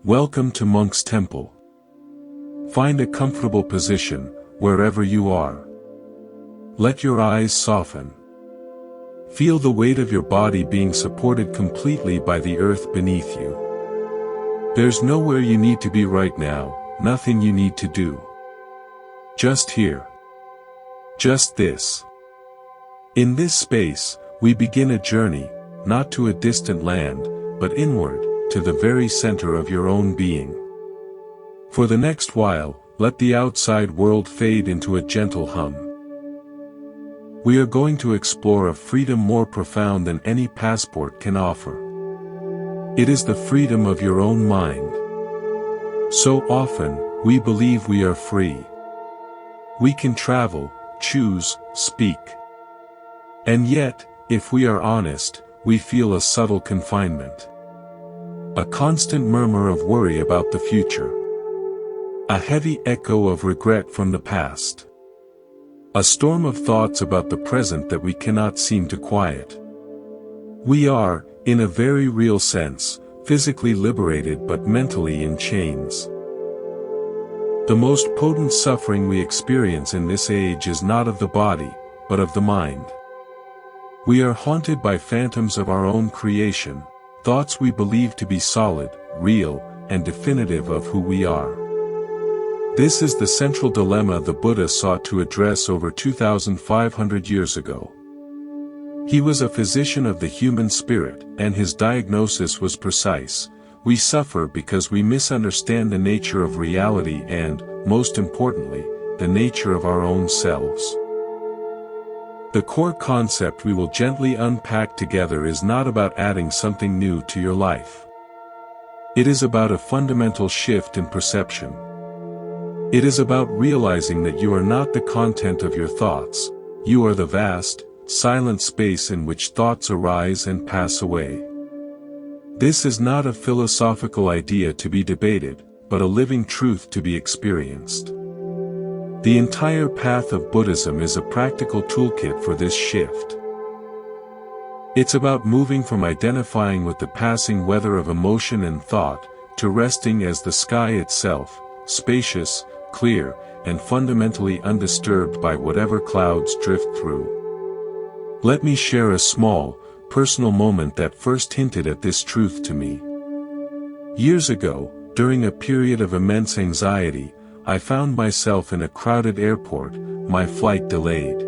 Welcome to Monk's Temple. Find a comfortable position, wherever you are. Let your eyes soften. Feel the weight of your body being supported completely by the earth beneath you. There's nowhere you need to be right now, nothing you need to do. Just here. Just this. In this space, we begin a journey, not to a distant land, but inward, to the very center of your own being. For the next while, let the outside world fade into a gentle hum. We are going to explore a freedom more profound than any passport can offer. It is the freedom of your own mind. So often, we believe we are free. We can travel, choose, speak. And yet, if we are honest, we feel a subtle confinement. A constant murmur of worry about the future. A heavy echo of regret from the past. A storm of thoughts about the present that we cannot seem to quiet. We are, in a very real sense, physically liberated but mentally in chains. The most potent suffering we experience in this age is not of the body, but of the mind. We are haunted by phantoms of our own creation, thoughts we believe to be solid, real, and definitive of who we are. This is the central dilemma the Buddha sought to address over 2,500 years ago. He was a physician of the human spirit, and his diagnosis was precise: we suffer because we misunderstand the nature of reality and, most importantly, the nature of our own selves. The core concept we will gently unpack together is not about adding something new to your life. It is about a fundamental shift in perception. It is about realizing that you are not the content of your thoughts, you are the vast, silent space in which thoughts arise and pass away. This is not a philosophical idea to be debated, but a living truth to be experienced. The entire path of Buddhism is a practical toolkit for this shift. It's about moving from identifying with the passing weather of emotion and thought, to resting as the sky itself, spacious, clear, and fundamentally undisturbed by whatever clouds drift through. Let me share a small, personal moment that first hinted at this truth to me. Years ago, during a period of immense anxiety, I found myself in a crowded airport, my flight delayed.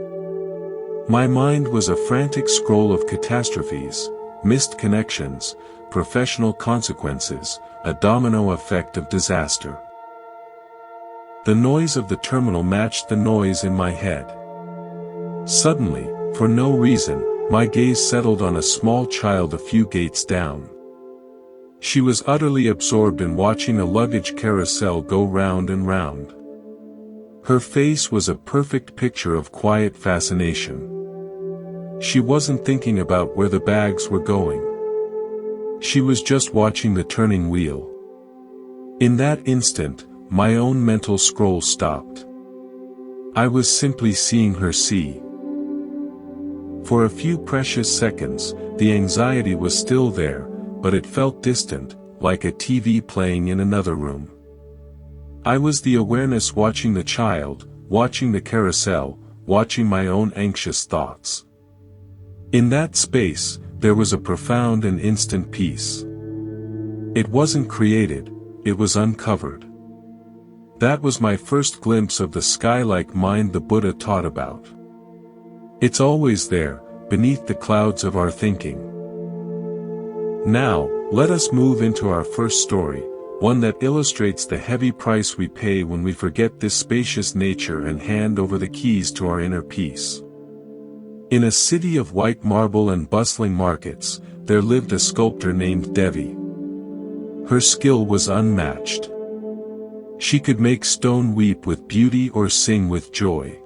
My mind was a frantic scroll of catastrophes, missed connections, professional consequences, a domino effect of disaster. The noise of the terminal matched the noise in my head. Suddenly, for no reason, my gaze settled on a small child a few gates down. She was utterly absorbed in watching a luggage carousel go round and round. Her face was a perfect picture of quiet fascination. She wasn't thinking about where the bags were going. She was just watching the turning wheel. In that instant, my own mental scroll stopped. I was simply seeing her see. For a few precious seconds, the anxiety was still there, but it felt distant, like a TV playing in another room. I was the awareness watching the child, watching the carousel, watching my own anxious thoughts. In that space, there was a profound and instant peace. It wasn't created, it was uncovered. That was my first glimpse of the sky-like mind the Buddha taught about. It's always there, beneath the clouds of our thinking. Now, let us move into our first story, one that illustrates the heavy price we pay when we forget this spacious nature and hand over the keys to our inner peace. In a city of white marble and bustling markets, there lived a sculptor named Devi. Her skill was unmatched. She could make stone weep with beauty or sing with joy.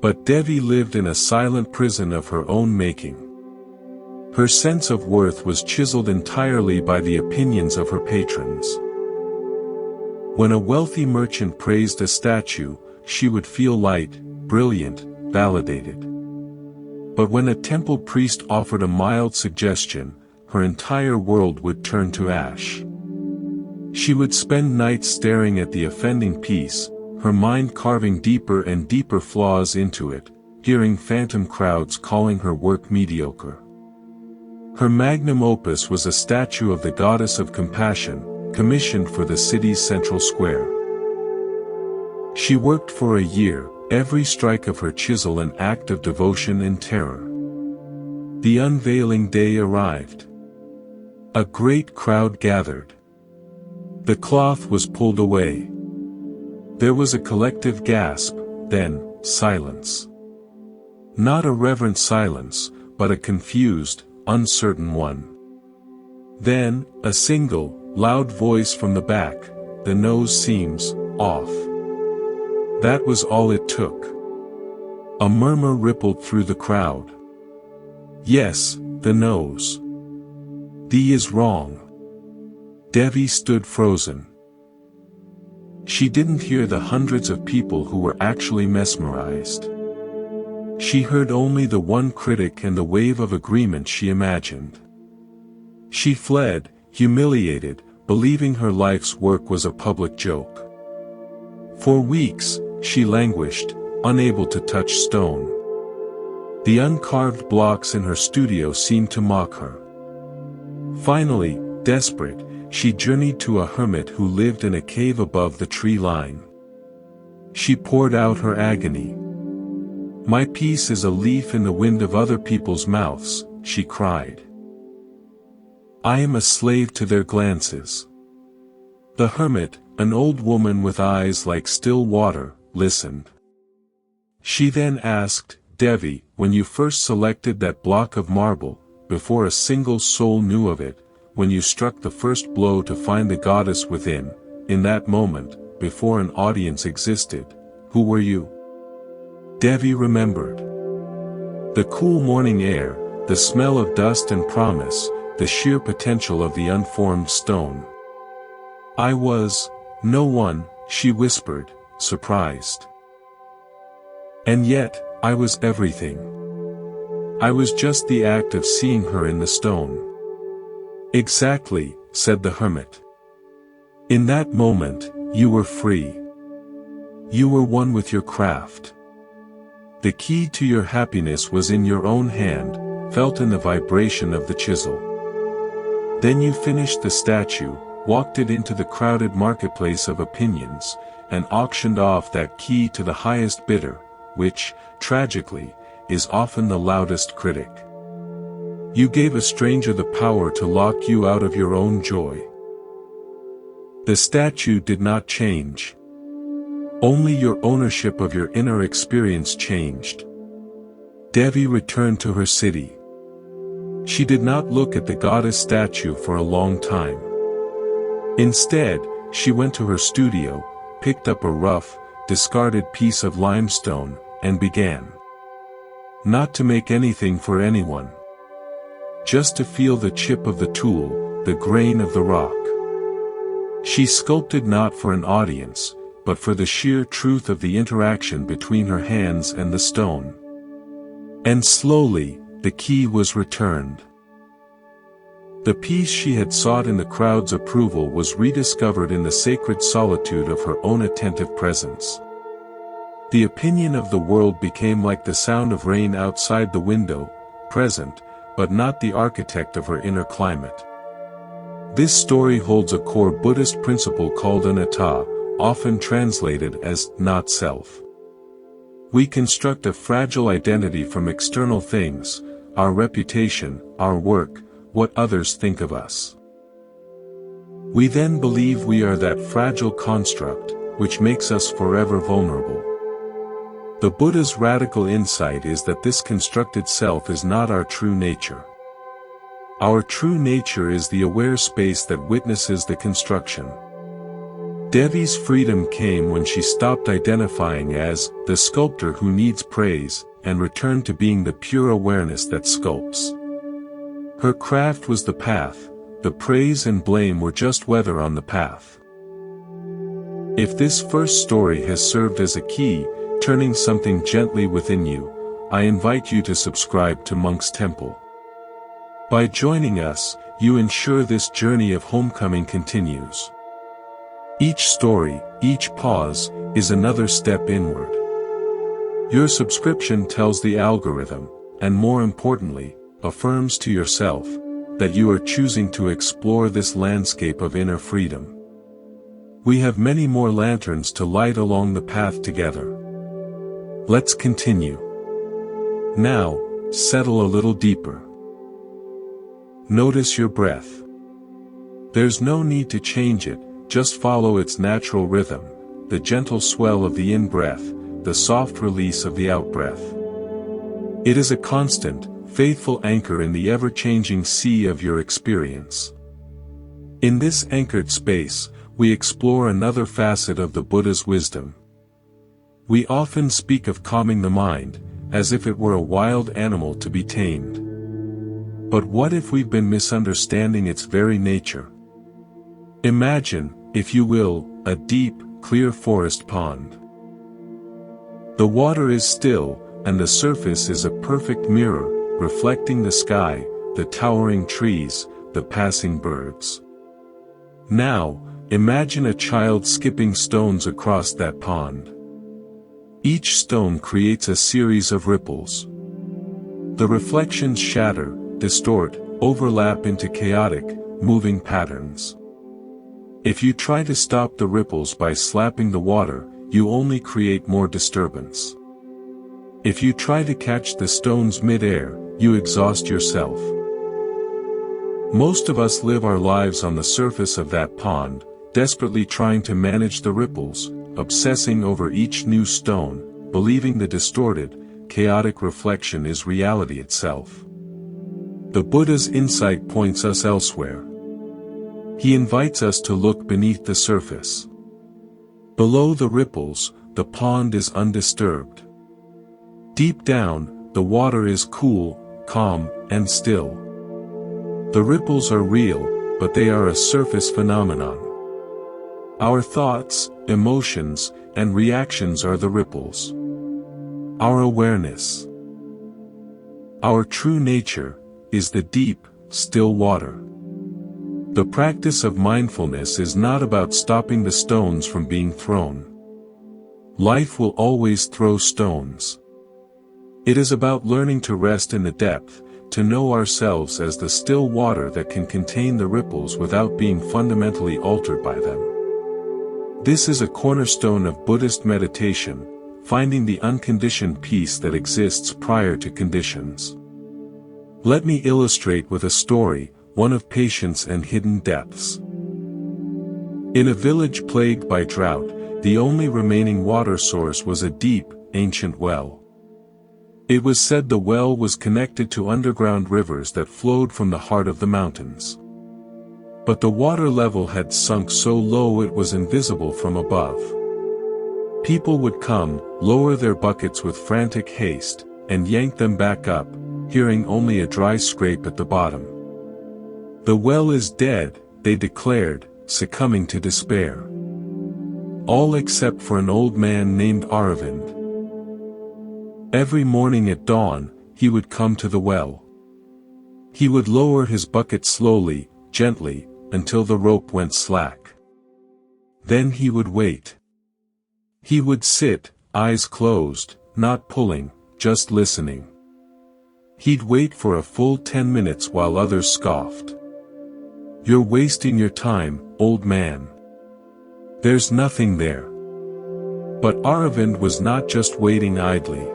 But Devi lived in a silent prison of her own making. Her sense of worth was chiseled entirely by the opinions of her patrons. When a wealthy merchant praised a statue, she would feel light, brilliant, validated. But when a temple priest offered a mild suggestion, her entire world would turn to ash. She would spend nights staring at the offending piece, her mind carving deeper and deeper flaws into it, hearing phantom crowds calling her work mediocre. Her magnum opus was a statue of the goddess of compassion, commissioned for the city's central square. She worked for a year, every strike of her chisel an act of devotion and terror. The unveiling day arrived. A great crowd gathered. The cloth was pulled away. There was a collective gasp, then, silence. Not a reverent silence, but a confused, uncertain one. Then, a single, loud voice from the back, "The nose seems off." That was all it took. A murmur rippled through the crowd. Yes, the nose. "The is wrong." Devi stood frozen. She didn't hear the hundreds of people who were actually mesmerized. She heard only the one critic and the wave of agreement she imagined. She fled, humiliated, believing her life's work was a public joke. For weeks, she languished, unable to touch stone. The uncarved blocks in her studio seemed to mock her. Finally, desperate, she journeyed to a hermit who lived in a cave above the tree line. She poured out her agony. "My peace is a leaf in the wind of other people's mouths," she cried. "I am a slave to their glances." The hermit, an old woman with eyes like still water, listened. She then asked, "Devi, when you first selected that block of marble, before a single soul knew of it, when you struck the first blow to find the goddess within, in that moment, before an audience existed, who were you?" Devi remembered. The cool morning air, the smell of dust and promise, the sheer potential of the unformed stone. "I was no one," she whispered, surprised. "And yet, I was everything. I was just the act of seeing her in the stone." "Exactly," said the hermit. "In that moment, you were free. You were one with your craft. The key to your happiness was in your own hand, felt in the vibration of the chisel. Then you finished the statue, walked it into the crowded marketplace of opinions, and auctioned off that key to the highest bidder, which, tragically, is often the loudest critic. You gave a stranger the power to lock you out of your own joy." The statue did not change. Only your ownership of your inner experience changed. Devi returned to her city. She did not look at the goddess statue for a long time. Instead, she went to her studio, picked up a rough, discarded piece of limestone, and began. Not to make anything for anyone. Just to feel the chip of the tool, the grain of the rock. She sculpted not for an audience, but for the sheer truth of the interaction between her hands and the stone. And slowly, the key was returned. The peace she had sought in the crowd's approval was rediscovered in the sacred solitude of her own attentive presence. The opinion of the world became like the sound of rain outside the window, present, but not the architect of her inner climate. This story holds a core Buddhist principle called anatta, often translated as not self. We construct a fragile identity from external things, our reputation, our work, what others think of us. We then believe we are that fragile construct, which makes us forever vulnerable. The Buddha's radical insight is that this constructed self is not our true nature. Our true nature is the aware space that witnesses the construction. Devi's freedom came when she stopped identifying as the sculptor who needs praise, and returned to being the pure awareness that sculpts. Her craft was the path, the praise and blame were just weather on the path. If this first story has served as a key, turning something gently within you, I invite you to subscribe to Monk's Temple. By joining us, you ensure this journey of homecoming continues. Each story, each pause, is another step inward. Your subscription tells the algorithm, and more importantly, affirms to yourself, that you are choosing to explore this landscape of inner freedom. We have many more lanterns to light along the path together. Let's continue. Now, settle a little deeper. Notice your breath. There's no need to change it, just follow its natural rhythm, the gentle swell of the in-breath, the soft release of the out-breath. It is a constant, faithful anchor in the ever-changing sea of your experience. In this anchored space, we explore another facet of the Buddha's wisdom. We often speak of calming the mind, as if it were a wild animal to be tamed. But what if we've been misunderstanding its very nature? Imagine, if you will, a deep, clear forest pond. The water is still, and the surface is a perfect mirror, reflecting the sky, the towering trees, the passing birds. Now, imagine a child skipping stones across that pond. Each stone creates a series of ripples. The reflections shatter, distort, overlap into chaotic, moving patterns. If you try to stop the ripples by slapping the water, you only create more disturbance. If you try to catch the stones mid-air, you exhaust yourself. Most of us live our lives on the surface of that pond, desperately trying to manage the ripples, obsessing over each new stone, believing the distorted, chaotic reflection is reality itself. The Buddha's insight points us elsewhere. He invites us to look beneath the surface. Below the ripples, the pond is undisturbed. Deep down, the water is cool, calm, and still. The ripples are real, but they are a surface phenomenon. Our thoughts, emotions, and reactions are the ripples. Our awareness, our true nature, is the deep, still water. The practice of mindfulness is not about stopping the stones from being thrown. Life will always throw stones. It is about learning to rest in the depth, to know ourselves as the still water that can contain the ripples without being fundamentally altered by them. This is a cornerstone of Buddhist meditation, finding the unconditioned peace that exists prior to conditions. Let me illustrate with a story, one of patience and hidden depths. In a village plagued by drought, the only remaining water source was a deep, ancient well. It was said the well was connected to underground rivers that flowed from the heart of the mountains. But the water level had sunk so low it was invisible from above. People would come, lower their buckets with frantic haste, and yank them back up, hearing only a dry scrape at the bottom. "The well is dead," they declared, succumbing to despair. All except for an old man named Aravind. Every morning at dawn, he would come to the well. He would lower his bucket slowly, gently, until the rope went slack. Then he would wait. He would sit, eyes closed, not pulling, just listening. He'd wait for a full 10 minutes while others scoffed. "You're wasting your time, old man. There's nothing there." But Aravind was not just waiting idly.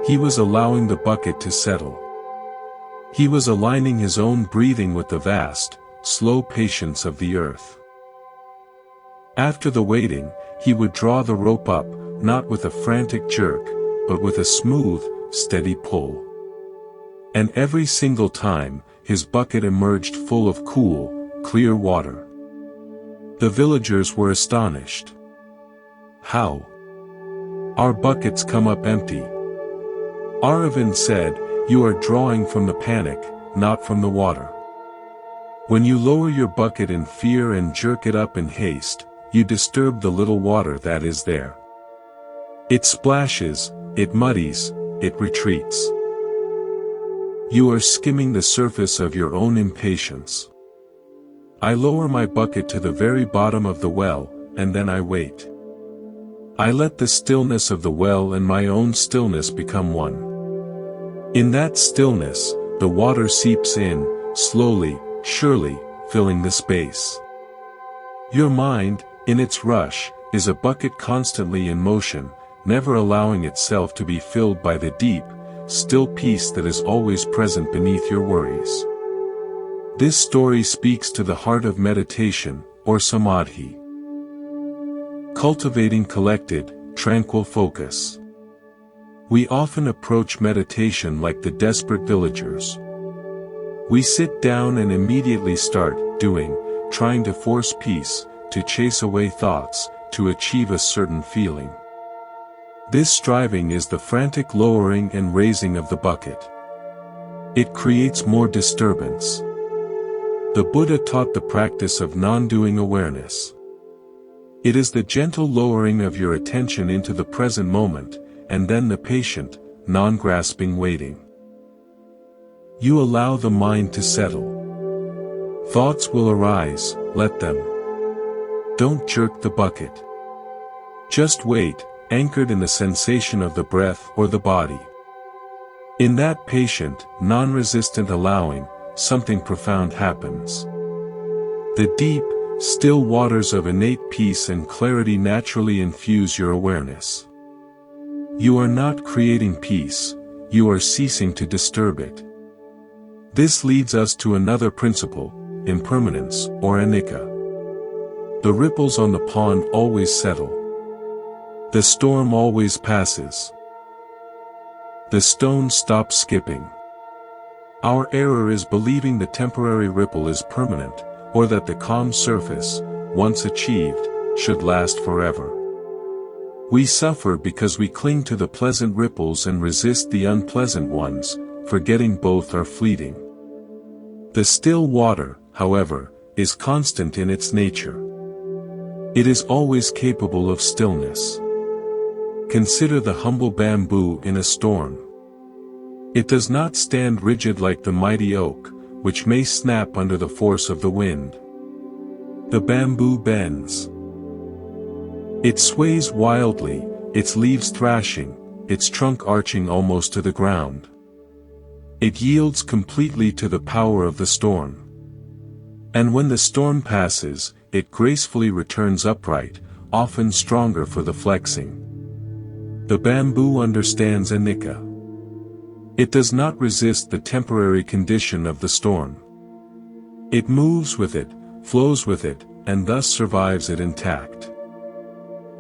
He was allowing the bucket to settle. He was aligning his own breathing with the vast, slow patience of the earth. After the waiting, he would draw the rope up, not with a frantic jerk, but with a smooth, steady pull. And every single time, his bucket emerged full of cool, clear water. The villagers were astonished. "How? Our buckets come up empty." Aravind said, "You are drawing from the panic, not from the water. When you lower your bucket in fear and jerk it up in haste, you disturb the little water that is there. It splashes, it muddies, it retreats. You are skimming the surface of your own impatience. I lower my bucket to the very bottom of the well, and then I wait. I let the stillness of the well and my own stillness become one. In that stillness, the water seeps in, slowly, surely, filling the space. Your mind, in its rush, is a bucket constantly in motion, never allowing itself to be filled by the deep, still peace that is always present beneath your worries. This story speaks to the heart of meditation, or samadhi. Cultivating collected, tranquil focus. We often approach meditation like the desperate villagers. We sit down and immediately start doing, trying to force peace, to chase away thoughts, to achieve a certain feeling. This striving is the frantic lowering and raising of the bucket. It creates more disturbance. The Buddha taught the practice of non-doing awareness. It is the gentle lowering of your attention into the present moment, and then the patient, non-grasping waiting. You allow the mind to settle. Thoughts will arise, let them. Don't jerk the bucket. Just wait, anchored in the sensation of the breath or the body. In that patient, non-resistant allowing, something profound happens. The deep, still waters of innate peace and clarity naturally infuse your awareness. You are not creating peace, you are ceasing to disturb it. This leads us to another principle, impermanence, or anicca. The ripples on the pond always settle. The storm always passes. The stone stops skipping. Our error is believing the temporary ripple is permanent, or that the calm surface, once achieved, should last forever. We suffer because we cling to the pleasant ripples and resist the unpleasant ones, forgetting both are fleeting. The still water, however, is constant in its nature. It is always capable of stillness. Consider the humble bamboo in a storm. It does not stand rigid like the mighty oak, which may snap under the force of the wind. The bamboo bends. It sways wildly, its leaves thrashing, its trunk arching almost to the ground. It yields completely to the power of the storm. And when the storm passes, it gracefully returns upright, often stronger for the flexing. The bamboo understands anicca. It does not resist the temporary condition of the storm. It moves with it, flows with it, and thus survives it intact.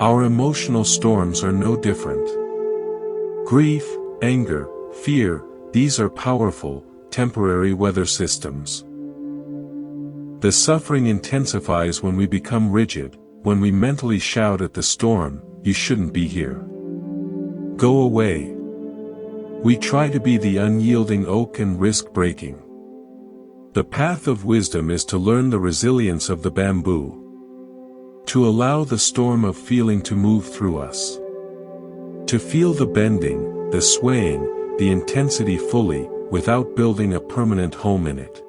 Our emotional storms are no different. Grief, anger, fear, these are powerful, temporary weather systems. The suffering intensifies when we become rigid, when we mentally shout at the storm, "You shouldn't be here. Go away." We try to be the unyielding oak and risk breaking. The path of wisdom is to learn the resilience of the bamboo. To allow the storm of feeling to move through us. To feel the bending, the swaying, the intensity fully, without building a permanent home in it.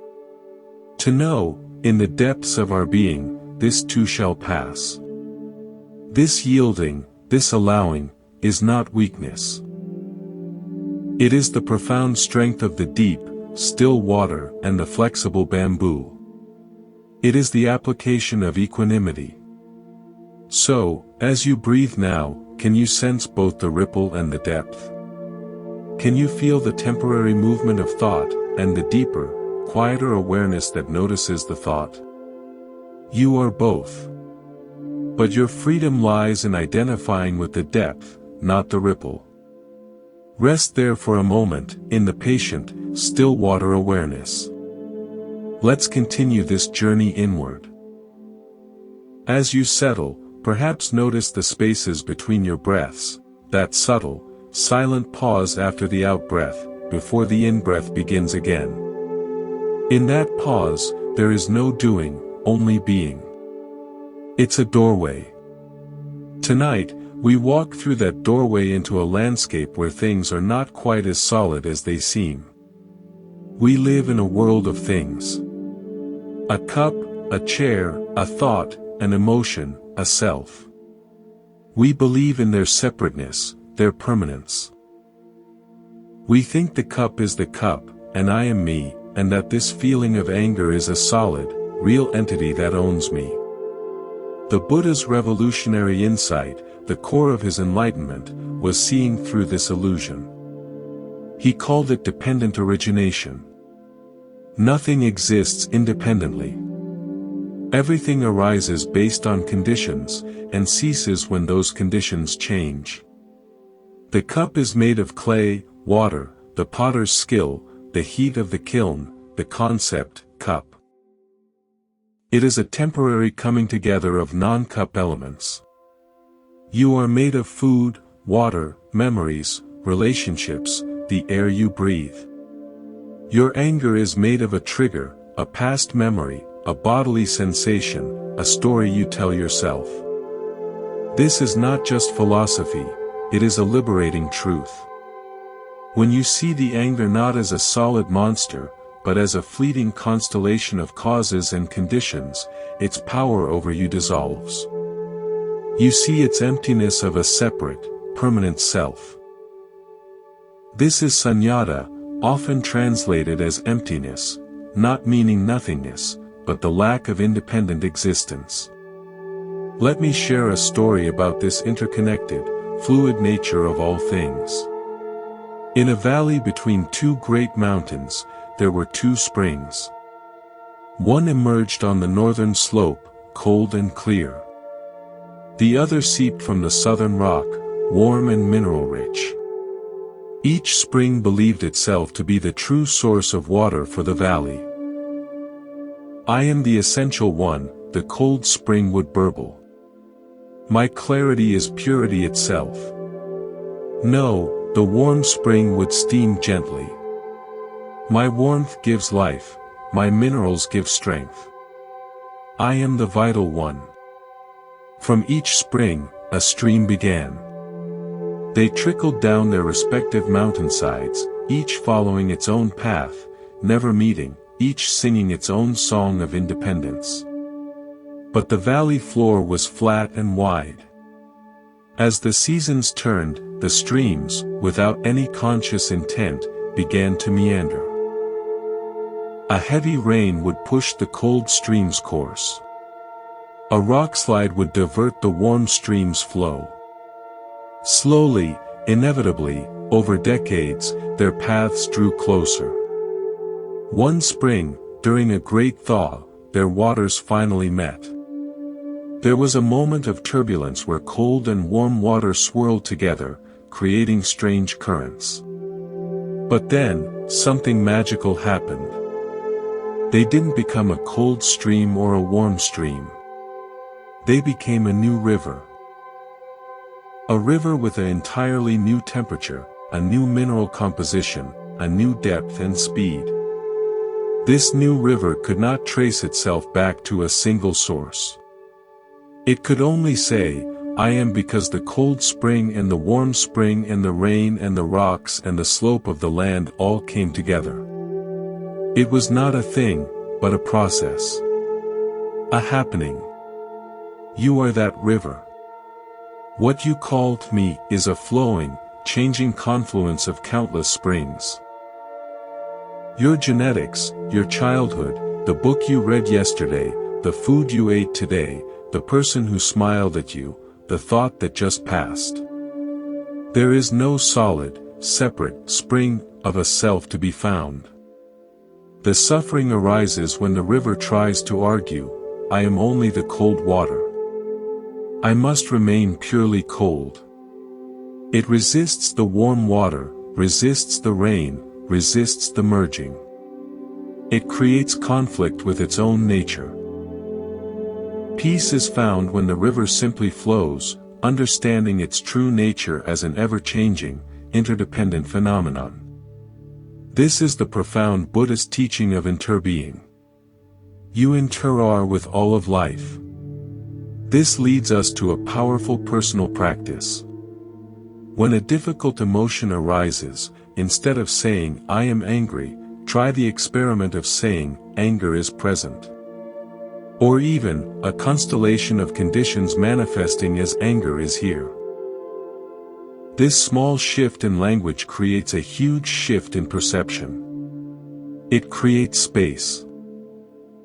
To know, in the depths of our being, this too shall pass. This yielding, this allowing, is not weakness. It is the profound strength of the deep, still water and the flexible bamboo. It is the application of equanimity. So, as you breathe now, can you sense both the ripple and the depth? Can you feel the temporary movement of thought, and the deeper, quieter awareness that notices the thought? You are both. But your freedom lies in identifying with the depth, not the ripple. Rest there for a moment, in the patient, still water awareness. Let's continue this journey inward. As you settle, perhaps notice the spaces between your breaths, that subtle, silent pause after the out-breath, before the in-breath begins again. In that pause, there is no doing, only being. It's a doorway. Tonight, we walk through that doorway into a landscape where things are not quite as solid as they seem. We live in a world of things. A cup, a chair, a thought, an emotion, a self. We believe in their separateness, their permanence. We think the cup is the cup, and I am me, and that this feeling of anger is a solid, real entity that owns me. The Buddha's revolutionary insight, the core of his enlightenment, was seeing through this illusion. He called it dependent origination. Nothing exists independently. Everything arises based on conditions, and ceases when those conditions change. The cup is made of clay, water, the potter's skill, the heat of the kiln, the concept, cup. It is a temporary coming together of non-cup elements. You are made of food, water, memories, relationships, the air you breathe. Your anger is made of a trigger, a past memory, a bodily sensation, a story you tell yourself. This is not just philosophy, it is a liberating truth. When you see the anger not as a solid monster, but as a fleeting constellation of causes and conditions, its power over you dissolves. You see its emptiness of a separate, permanent self. This is sunyata, often translated as emptiness, not meaning nothingness, but the lack of independent existence. Let me share a story about this interconnected, fluid nature of all things. In a valley between two great mountains, there were two springs. One emerged on the northern slope, cold and clear. The other seeped from the southern rock, warm and mineral-rich. Each spring believed itself to be the true source of water for the valley. I am the essential one, the cold spring would burble. My clarity is purity itself. No, the warm spring would steam gently. My warmth gives life, my minerals give strength. I am the vital one. From each spring, a stream began. They trickled down their respective mountainsides, each following its own path, never meeting, each singing its own song of independence. But the valley floor was flat and wide. As the seasons turned, the streams, without any conscious intent, began to meander. A heavy rain would push the cold stream's course. A rockslide would divert the warm stream's flow. Slowly, inevitably, over decades, their paths drew closer. One spring, during a great thaw, their waters finally met. There was a moment of turbulence where cold and warm water swirled together, creating strange currents. But then, something magical happened. They didn't become a cold stream or a warm stream. They became a new river. A river with an entirely new temperature, a new mineral composition, a new depth and speed. This new river could not trace itself back to a single source. It could only say, I am because the cold spring and the warm spring and the rain and the rocks and the slope of the land all came together. It was not a thing, but a process. A happening. You are that river. What you called me is a flowing, changing confluence of countless springs. Your genetics, your childhood, the book you read yesterday, the food you ate today, the person who smiled at you, the thought that just passed. There is no solid, separate spring of a self to be found. The suffering arises when the river tries to argue, I am only the cold water. I must remain purely cold. It resists the warm water, resists the rain, resists the merging. It creates conflict with its own nature. Peace is found when the river simply flows, understanding its true nature as an ever-changing, interdependent phenomenon. This is the profound Buddhist teaching of interbeing. You inter-are with all of life. This leads us to a powerful personal practice. When a difficult emotion arises, instead of saying, I am angry, try the experiment of saying, anger is present. Or even, a constellation of conditions manifesting as anger is here. This small shift in language creates a huge shift in perception. It creates space.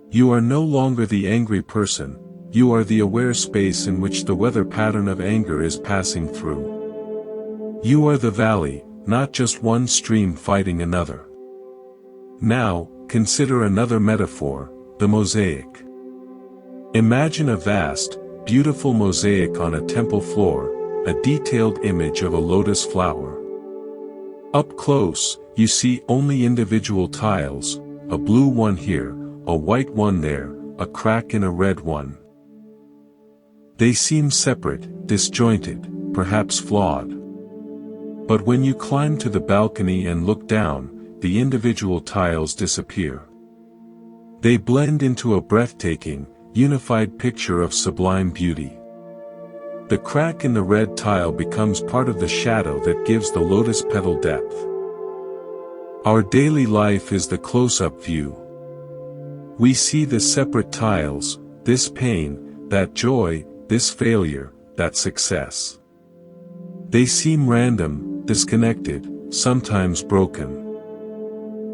You are no longer the angry person, you are the aware space in which the weather pattern of anger is passing through. You are the valley, not just one stream fighting another. Now, consider another metaphor, the mosaic. Imagine a vast, beautiful mosaic on a temple floor, a detailed image of a lotus flower. Up close, you see only individual tiles, a blue one here, a white one there, a crack in a red one. They seem separate, disjointed, perhaps flawed. But when you climb to the balcony and look down, the individual tiles disappear. They blend into a breathtaking, unified picture of sublime beauty. The crack in the red tile becomes part of the shadow that gives the lotus petal depth. Our daily life is the close-up view. We see the separate tiles, this pain, that joy, this failure, that success. They seem random, disconnected, sometimes broken.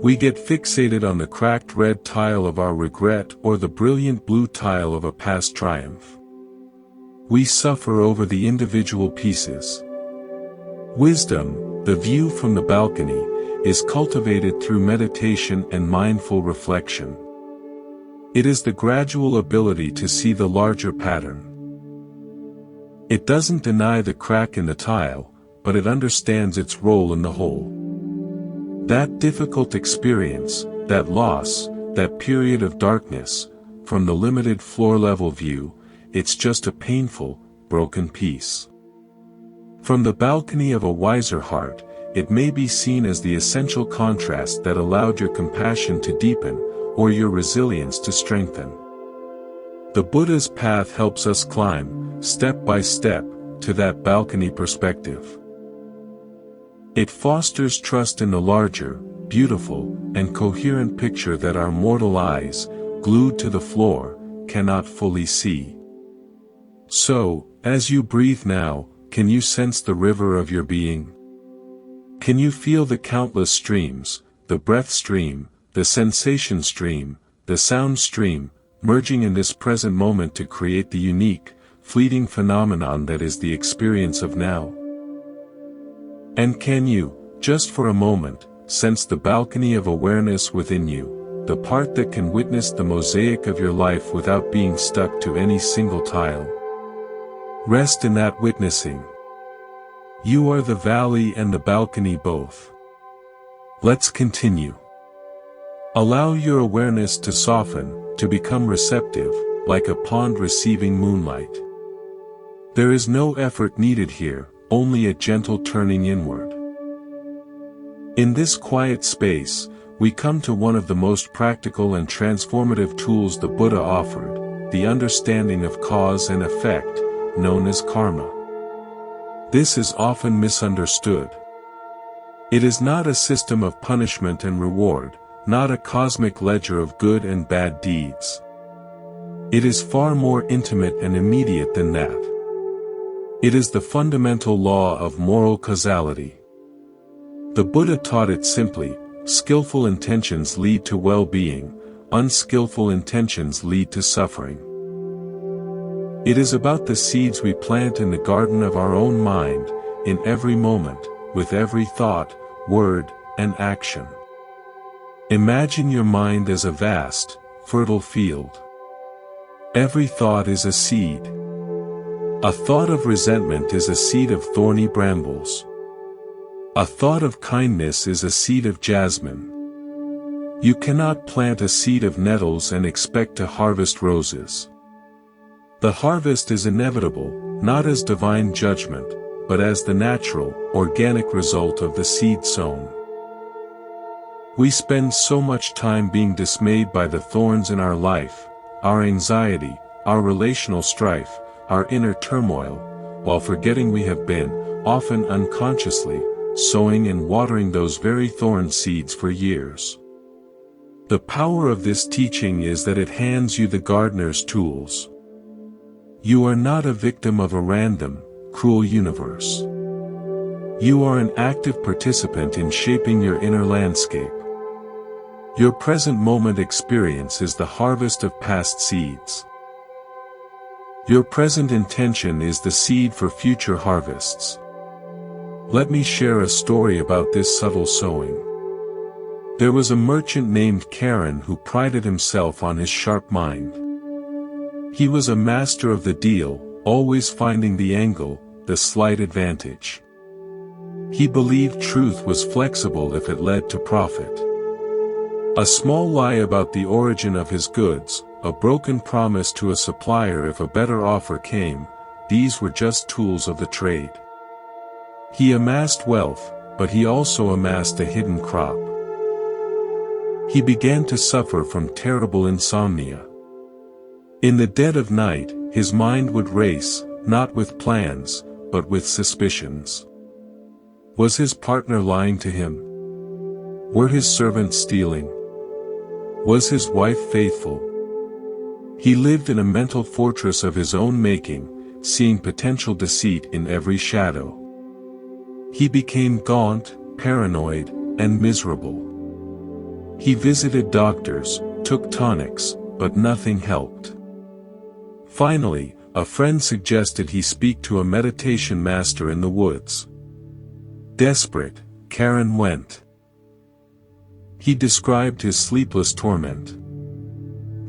We get fixated on the cracked red tile of our regret or the brilliant blue tile of a past triumph. We suffer over the individual pieces. Wisdom, the view from the balcony, is cultivated through meditation and mindful reflection. It is the gradual ability to see the larger pattern. It doesn't deny the crack in the tile, but it understands its role in the whole. That difficult experience, that loss, that period of darkness, from the limited floor-level view, it's just a painful, broken piece. From the balcony of a wiser heart, it may be seen as the essential contrast that allowed your compassion to deepen, or your resilience to strengthen. The Buddha's path helps us climb, step by step, to that balcony perspective. It fosters trust in the larger, beautiful, and coherent picture that our mortal eyes, glued to the floor, cannot fully see. So, as you breathe now, can you sense the river of your being? Can you feel the countless streams, the breath stream, the sensation stream, the sound stream, merging in this present moment to create the unique, fleeting phenomenon that is the experience of now? And can you, just for a moment, sense the balcony of awareness within you, the part that can witness the mosaic of your life without being stuck to any single tile? Rest in that witnessing. You are the valley and the balcony both. Let's continue. Allow your awareness to soften, to become receptive, like a pond receiving moonlight. There is no effort needed here, only a gentle turning inward. In this quiet space, we come to one of the most practical and transformative tools the Buddha offered, the understanding of cause and effect, known as karma. This is often misunderstood. It is not a system of punishment and reward, not a cosmic ledger of good and bad deeds. It is far more intimate and immediate than that. It is the fundamental law of moral causality. The Buddha taught it simply: skillful intentions lead to well-being, unskillful intentions lead to suffering. It is about the seeds we plant in the garden of our own mind, in every moment, with every thought, word, and action. Imagine your mind as a vast, fertile field. Every thought is a seed. A thought of resentment is a seed of thorny brambles. A thought of kindness is a seed of jasmine. You cannot plant a seed of nettles and expect to harvest roses. The harvest is inevitable, not as divine judgment, but as the natural, organic result of the seed sown. We spend so much time being dismayed by the thorns in our life, our anxiety, our relational strife, our inner turmoil, while forgetting we have been, often unconsciously, sowing and watering those very thorn seeds for years. The power of this teaching is that it hands you the gardener's tools. You are not a victim of a random, cruel universe. You are an active participant in shaping your inner landscape. Your present moment experience is the harvest of past seeds. Your present intention is the seed for future harvests. Let me share a story about this subtle sowing. There was a merchant named Karen who prided himself on his sharp mind. He was a master of the deal, always finding the angle, the slight advantage. He believed truth was flexible if it led to profit. A small lie about the origin of his goods, a broken promise to a supplier if a better offer came, these were just tools of the trade. He amassed wealth, but he also amassed a hidden crop. He began to suffer from terrible insomnia. In the dead of night, his mind would race, not with plans, but with suspicions. Was his partner lying to him? Were his servants stealing? Was his wife faithful? He lived in a mental fortress of his own making, seeing potential deceit in every shadow. He became gaunt, paranoid, and miserable. He visited doctors, took tonics, but nothing helped. Finally, a friend suggested he speak to a meditation master in the woods. Desperate, Karen went. He described his sleepless torment.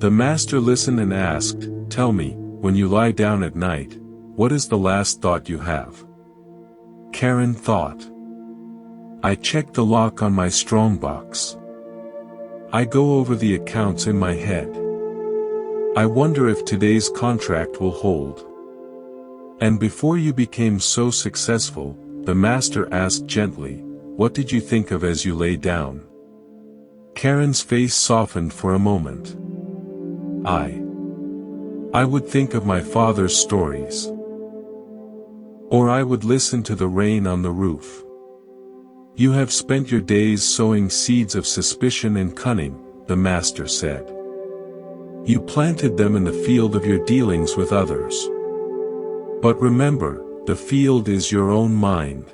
The master listened and asked, "Tell me, when you lie down at night, what is the last thought you have?" Karen thought. "I check the lock on my strongbox. I go over the accounts in my head. I wonder if today's contract will hold." And before you became so successful, the master asked gently, "What did you think of as you lay down?" Karen's face softened for a moment. I would think of my father's stories. Or I would listen to the rain on the roof. You have spent your days sowing seeds of suspicion and cunning, the master said. You planted them in the field of your dealings with others. But remember, the field is your own mind.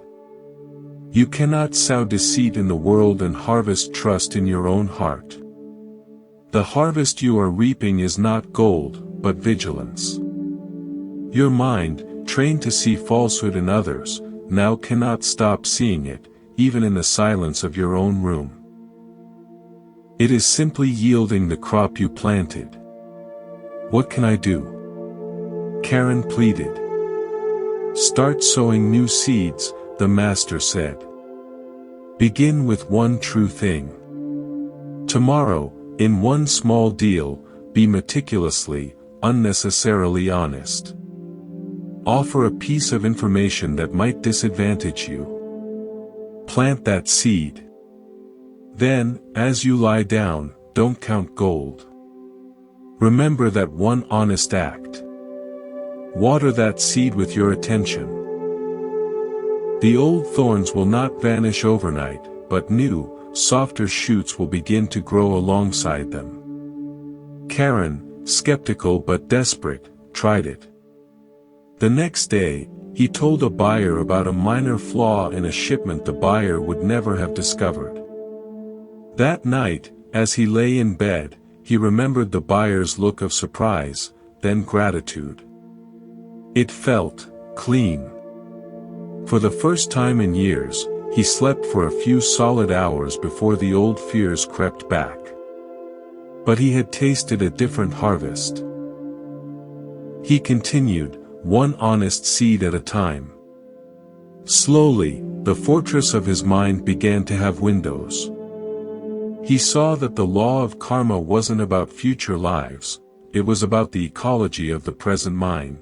You cannot sow deceit in the world and harvest trust in your own heart. The harvest you are reaping is not gold, but vigilance. Your mind, trained to see falsehood in others, now cannot stop seeing it, even in the silence of your own room. It is simply yielding the crop you planted. What can I do? Karen pleaded. Start sowing new seeds, the master said. Begin with one true thing. Tomorrow, in one small deal, be meticulously, unnecessarily honest. Offer a piece of information that might disadvantage you. Plant that seed. Then, as you lie down, don't count gold. Remember that one honest act. Water that seed with your attention. The old thorns will not vanish overnight, but new, softer shoots will begin to grow alongside them. Karen, skeptical but desperate, tried it. The next day, he told a buyer about a minor flaw in a shipment the buyer would never have discovered. That night, as he lay in bed, he remembered the buyer's look of surprise, then gratitude. It felt clean. For the first time in years, he slept for a few solid hours before the old fears crept back. But he had tasted a different harvest. He continued, one honest seed at a time. Slowly, the fortress of his mind began to have windows. He saw that the law of karma wasn't about future lives, it was about the ecology of the present mind.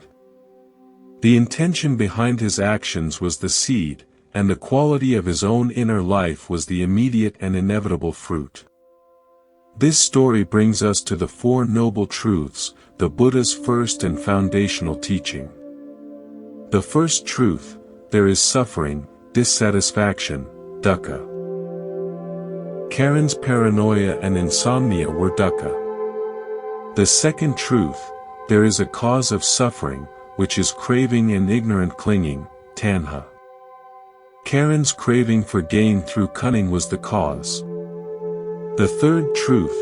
The intention behind his actions was the seed, and the quality of his own inner life was the immediate and inevitable fruit. This story brings us to the Four Noble Truths, the Buddha's first and foundational teaching. The first truth: there is suffering, dissatisfaction, dukkha. Karen's paranoia and insomnia were dukkha. The second truth, there is a cause of suffering, which is craving and ignorant clinging, tanha. Karen's craving for gain through cunning was the cause. The third truth,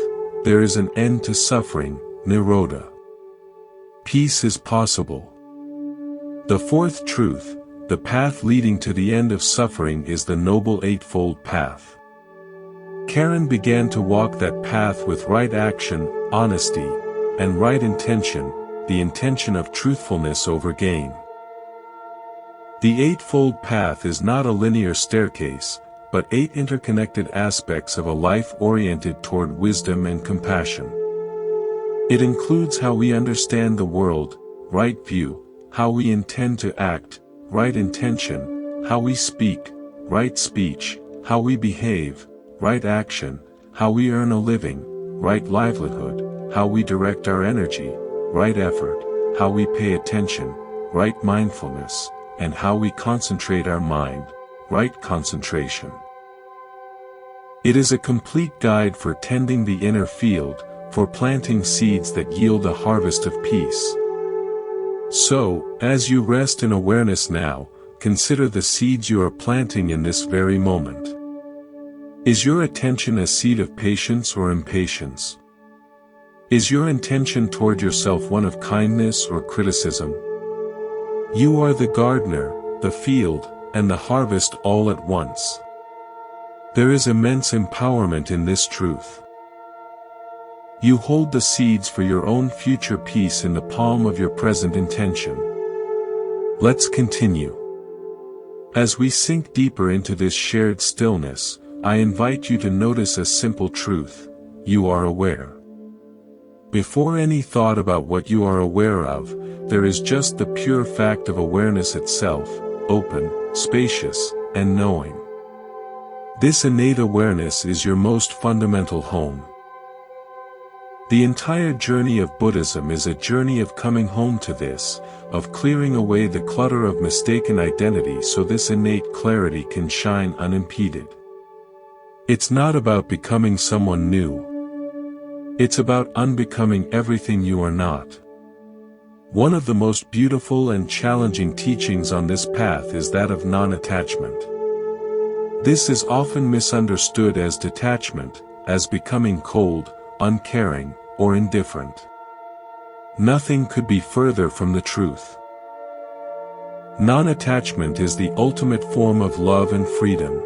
there is an end to suffering, nirodha. Peace is possible. The fourth truth, the path leading to the end of suffering is the Noble Eightfold Path. Karen began to walk that path with right action, honesty, and right intention, the intention of truthfulness over gain. The Eightfold Path is not a linear staircase, but 8 interconnected aspects of a life oriented toward wisdom and compassion. It includes how we understand the world, right view, how we intend to act, right intention, how we speak, right speech, how we behave, right action, how we earn a living, right livelihood, how we direct our energy, right effort, how we pay attention, right mindfulness, and how we concentrate our mind, right concentration. It is a complete guide for tending the inner field, for planting seeds that yield a harvest of peace. So, as you rest in awareness now, consider the seeds you are planting in this very moment. Is your attention a seed of patience or impatience? Is your intention toward yourself one of kindness or criticism? You are the gardener, the field, and the harvest all at once. There is immense empowerment in this truth. You hold the seeds for your own future peace in the palm of your present intention. Let's continue. As we sink deeper into this shared stillness, I invite you to notice a simple truth: you are aware. Before any thought about what you are aware of, there is just the pure fact of awareness itself, open, spacious, and knowing. This innate awareness is your most fundamental home. The entire journey of Buddhism is a journey of coming home to this, of clearing away the clutter of mistaken identity so this innate clarity can shine unimpeded. It's not about becoming someone new. It's about unbecoming everything you are not. One of the most beautiful and challenging teachings on this path is that of non-attachment. This is often misunderstood as detachment, as becoming cold, uncaring, or indifferent. Nothing could be further from the truth. Non-attachment is the ultimate form of love and freedom.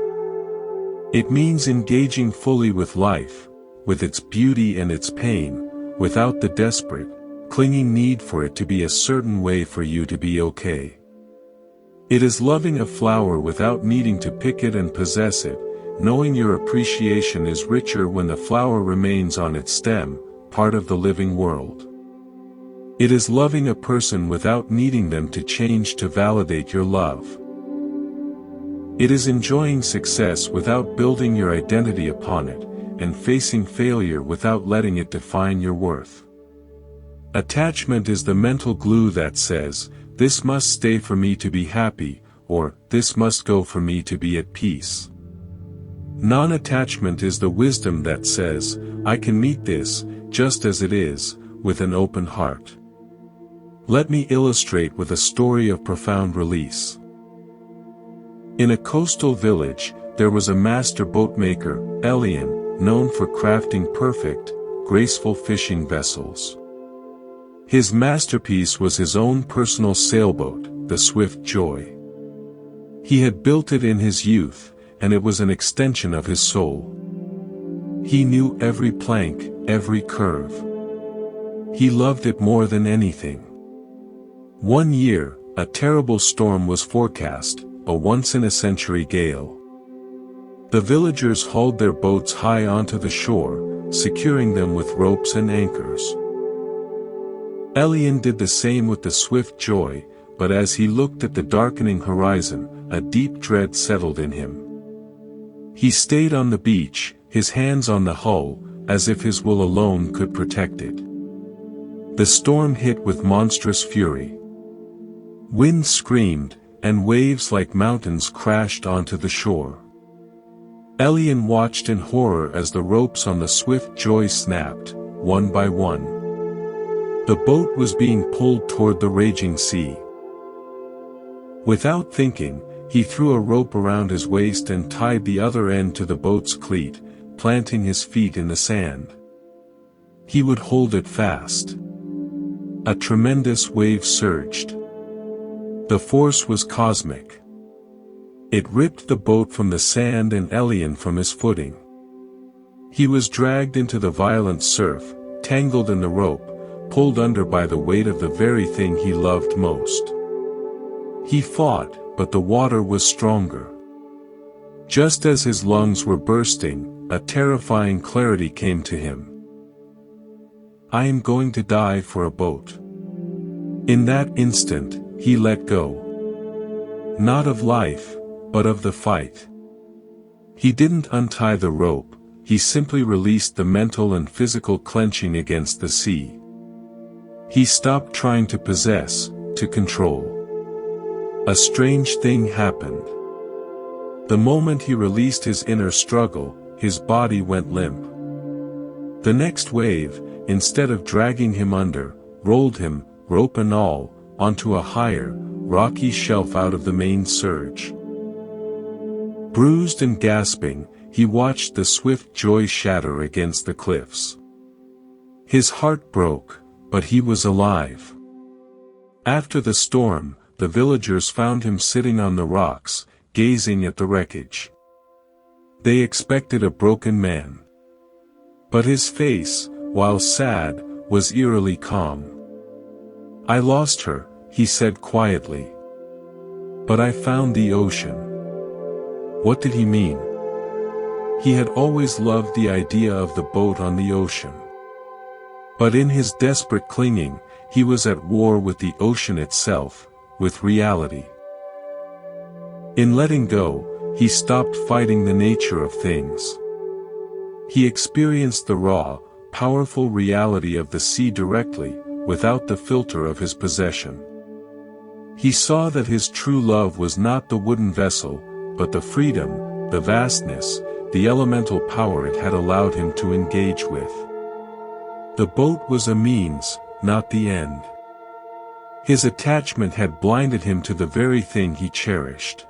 It means engaging fully with life, with its beauty and its pain, without the desperate, clinging need for it to be a certain way for you to be okay. It is loving a flower without needing to pick it and possess it, knowing your appreciation is richer when the flower remains on its stem, part of the living world. It is loving a person without needing them to change to validate your love. It is enjoying success without building your identity upon it, and facing failure without letting it define your worth. Attachment is the mental glue that says, "This must stay for me to be happy," or "This must go for me to be at peace." Non-attachment is the wisdom that says, "I can meet this, just as it is, with an open heart." Let me illustrate with a story of profound release. In a coastal village, there was a master boatmaker, Elian, known for crafting perfect, graceful fishing vessels. His masterpiece was his own personal sailboat, the Swift Joy. He had built it in his youth, and it was an extension of his soul. He knew every plank, every curve. He loved it more than anything. One year, a terrible storm was forecast, a once-in-a-century gale. The villagers hauled their boats high onto the shore, securing them with ropes and anchors. Elian did the same with the Swift Joy, but as he looked at the darkening horizon, a deep dread settled in him. He stayed on the beach, his hands on the hull, as if his will alone could protect it. The storm hit with monstrous fury. Wind screamed, and waves like mountains crashed onto the shore. Elian watched in horror as the ropes on the swift joy snapped, one by one. The boat was being pulled toward the raging sea. Without thinking, he threw a rope around his waist and tied the other end to the boat's cleat, planting his feet in the sand. He would hold it fast. A tremendous wave surged. The force was cosmic. It ripped the boat from the sand and Elian from his footing. He was dragged into the violent surf, tangled in the rope, pulled under by the weight of the very thing he loved most. He fought, but the water was stronger. Just as his lungs were bursting, a terrifying clarity came to him. I am going to die for a boat. In that instant, he let go. Not of life, but of the fight. He didn't untie the rope, he simply released the mental and physical clenching against the sea. He stopped trying to possess, to control. A strange thing happened. The moment he released his inner struggle, his body went limp. The next wave, instead of dragging him under, rolled him, rope and all, onto a higher, rocky shelf out of the main surge. Bruised and gasping, he watched the swift joy shatter against the cliffs. His heart broke, but he was alive. After the storm, the villagers found him sitting on the rocks, gazing at the wreckage. They expected a broken man. But his face, while sad, was eerily calm. I lost her, he said quietly. But I found the ocean. What did he mean? He had always loved the idea of the boat on the ocean. But in his desperate clinging, he was at war with the ocean itself, with reality. In letting go, he stopped fighting the nature of things. He experienced the raw, powerful reality of the sea directly, without the filter of his possession. He saw that his true love was not the wooden vessel, but the freedom, the vastness, the elemental power it had allowed him to engage with. The boat was a means, not the end. His attachment had blinded him to the very thing he cherished.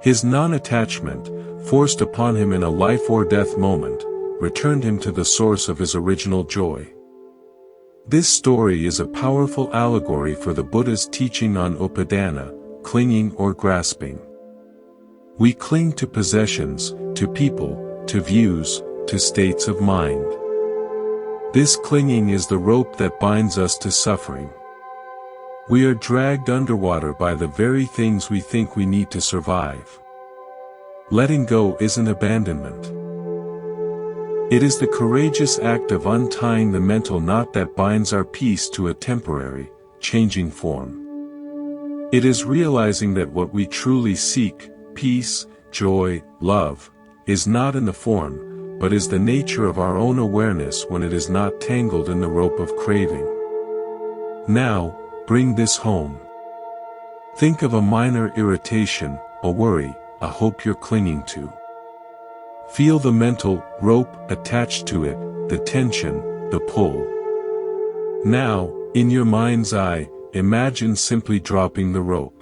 His non-attachment, forced upon him in a life-or-death moment, returned him to the source of his original joy. This story is a powerful allegory for the Buddha's teaching on upadana, clinging or grasping. We cling to possessions, to people, to views, to states of mind. This clinging is the rope that binds us to suffering. We are dragged underwater by the very things we think we need to survive. Letting go isn't abandonment. It is the courageous act of untying the mental knot that binds our peace to a temporary, changing form. It is realizing that what we truly seek, peace, joy, love, is not in the form, but is the nature of our own awareness when it is not tangled in the rope of craving. Now, bring this home. Think of a minor irritation, a worry, a hope you're clinging to. Feel the mental rope attached to it, the tension, the pull. Now, in your mind's eye, imagine simply dropping the rope.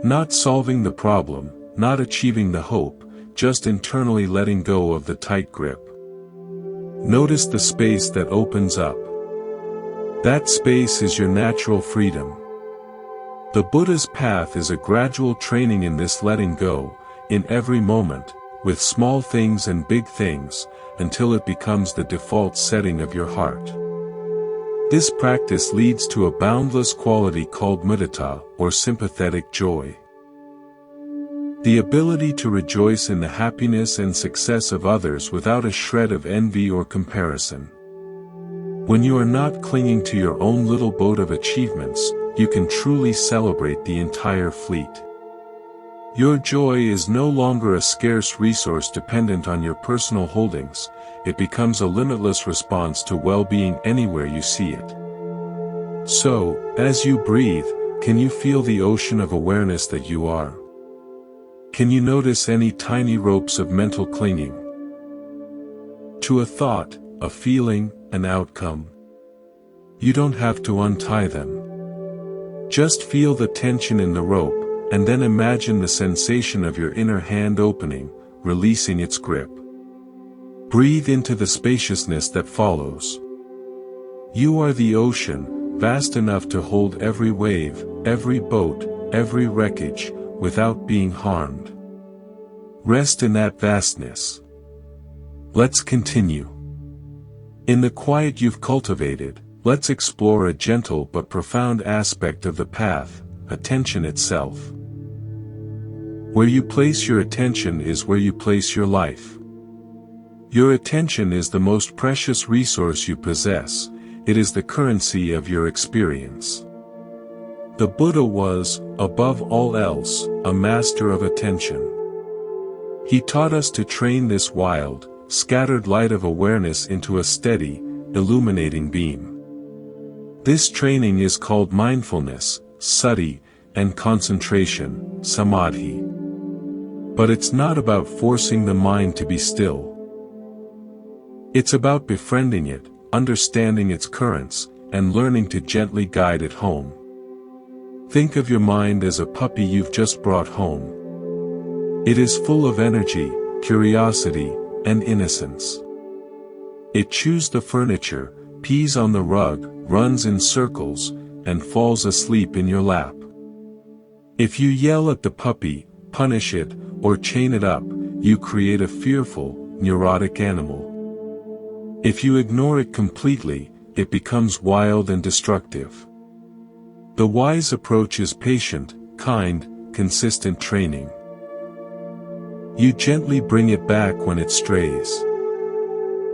Not solving the problem, not achieving the hope, just internally letting go of the tight grip. Notice the space that opens up. That space is your natural freedom. The Buddha's path is a gradual training in this letting go, in every moment, with small things and big things, until it becomes the default setting of your heart. This practice leads to a boundless quality called mudita, or sympathetic joy. The ability to rejoice in the happiness and success of others without a shred of envy or comparison. When you are not clinging to your own little boat of achievements, you can truly celebrate the entire fleet. Your joy is no longer a scarce resource dependent on your personal holdings, it becomes a limitless response to well-being anywhere you see it. So, as you breathe, can you feel the ocean of awareness that you are? Can you notice any tiny ropes of mental clinging? To a thought, a feeling, an outcome. You don't have to untie them. Just feel the tension in the rope, and then imagine the sensation of your inner hand opening, releasing its grip. Breathe into the spaciousness that follows. You are the ocean, vast enough to hold every wave, every boat, every wreckage, without being harmed. Rest in that vastness. Let's continue. In the quiet you've cultivated, let's explore a gentle but profound aspect of the path, attention itself. Where you place your attention is where you place your life. Your attention is the most precious resource you possess, it is the currency of your experience. The Buddha was, above all else, a master of attention. He taught us to train this wild, scattered light of awareness into a steady, illuminating beam. This training is called mindfulness, sati, and concentration, samadhi. But it's not about forcing the mind to be still. It's about befriending it, understanding its currents, and learning to gently guide it home. Think of your mind as a puppy you've just brought home. It is full of energy, curiosity, and innocence. It chews the furniture, pees on the rug, runs in circles, and falls asleep in your lap. If you yell at the puppy, punish it, or chain it up, you create a fearful, neurotic animal. If you ignore it completely, it becomes wild and destructive. The wise approach is patient, kind, consistent training. You gently bring it back when it strays.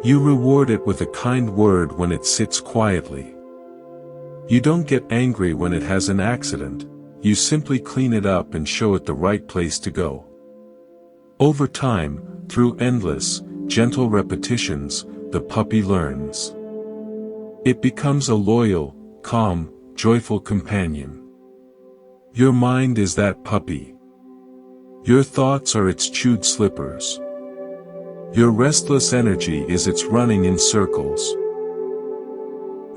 You reward it with a kind word when it sits quietly. You don't get angry when it has an accident, you simply clean it up and show it the right place to go. Over time, through endless, gentle repetitions, the puppy learns. It becomes a loyal, calm, joyful companion. Your mind is that puppy. Your thoughts are its chewed slippers. Your restless energy is its running in circles.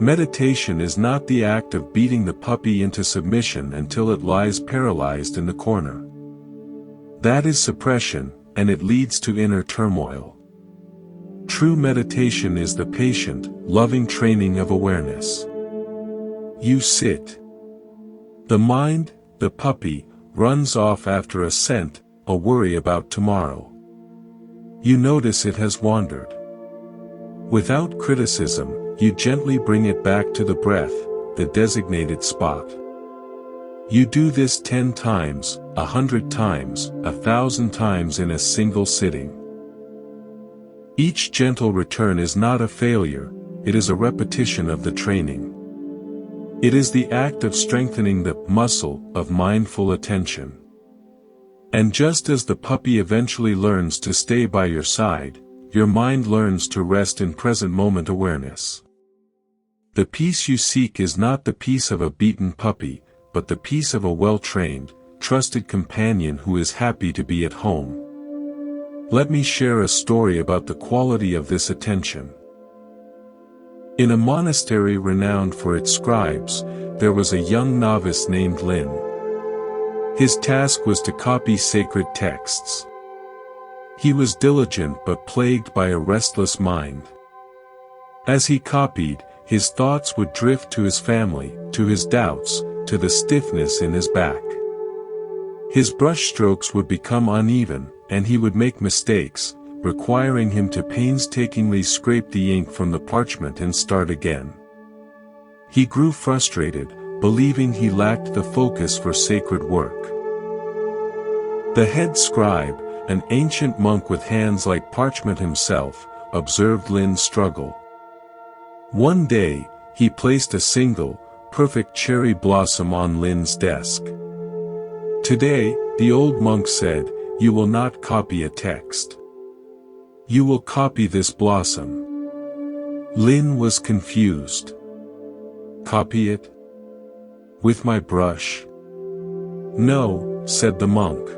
Meditation is not the act of beating the puppy into submission until it lies paralyzed in the corner. That is suppression, and it leads to inner turmoil. True meditation is the patient, loving training of awareness. You sit. The mind, the puppy, runs off after a scent, a worry about tomorrow. You notice it has wandered. Without criticism, you gently bring it back to the breath, the designated spot. You do this 10 times, 100 times, 1,000 times in a single sitting. Each gentle return is not a failure, it is a repetition of the training. It is the act of strengthening the muscle of mindful attention. And just as the puppy eventually learns to stay by your side, your mind learns to rest in present moment awareness. The peace you seek is not the peace of a beaten puppy, but the peace of a well-trained, trusted companion who is happy to be at home. Let me share a story about the quality of this attention. In a monastery renowned for its scribes, there was a young novice named Lin. His task was to copy sacred texts. He was diligent but plagued by a restless mind. As he copied, his thoughts would drift to his family, to his doubts, to the stiffness in his back. His brushstrokes would become uneven, and he would make mistakes, requiring him to painstakingly scrape the ink from the parchment and start again. He grew frustrated, believing he lacked the focus for sacred work. The head scribe, an ancient monk with hands like parchment himself, observed Lin's struggle. One day, he placed a single, perfect cherry blossom on Lin's desk. Today, the old monk said, "You will not copy a text. You will copy this blossom." Lin was confused. "Copy it? With my brush?" "No," said the monk.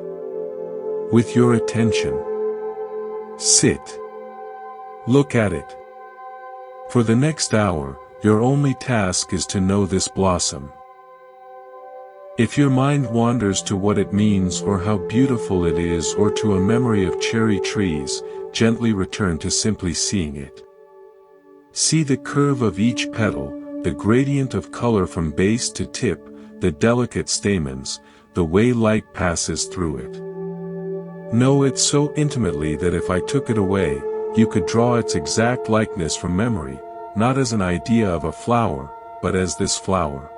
with your attention. Sit. Look at it. For the next hour, your only task is to know this blossom. If your mind wanders to what it means or how beautiful it is or to a memory of cherry trees, gently return to simply seeing it. See the curve of each petal, the gradient of color from base to tip, the delicate stamens, the way light passes through it. Know it so intimately that if I took it away, you could draw its exact likeness from memory, not as an idea of a flower, but as this flower.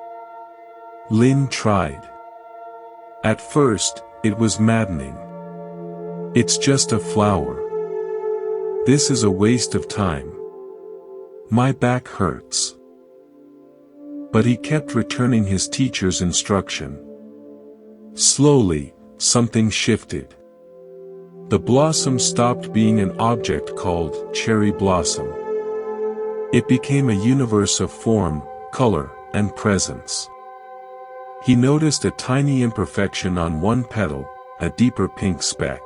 Lin tried. At first, it was maddening. It's just a flower. This is a waste of time. My back hurts. But he kept returning his teacher's instruction. Slowly, something shifted. The blossom stopped being an object called cherry blossom. It became a universe of form, color, and presence. He noticed a tiny imperfection on one petal, a deeper pink speck.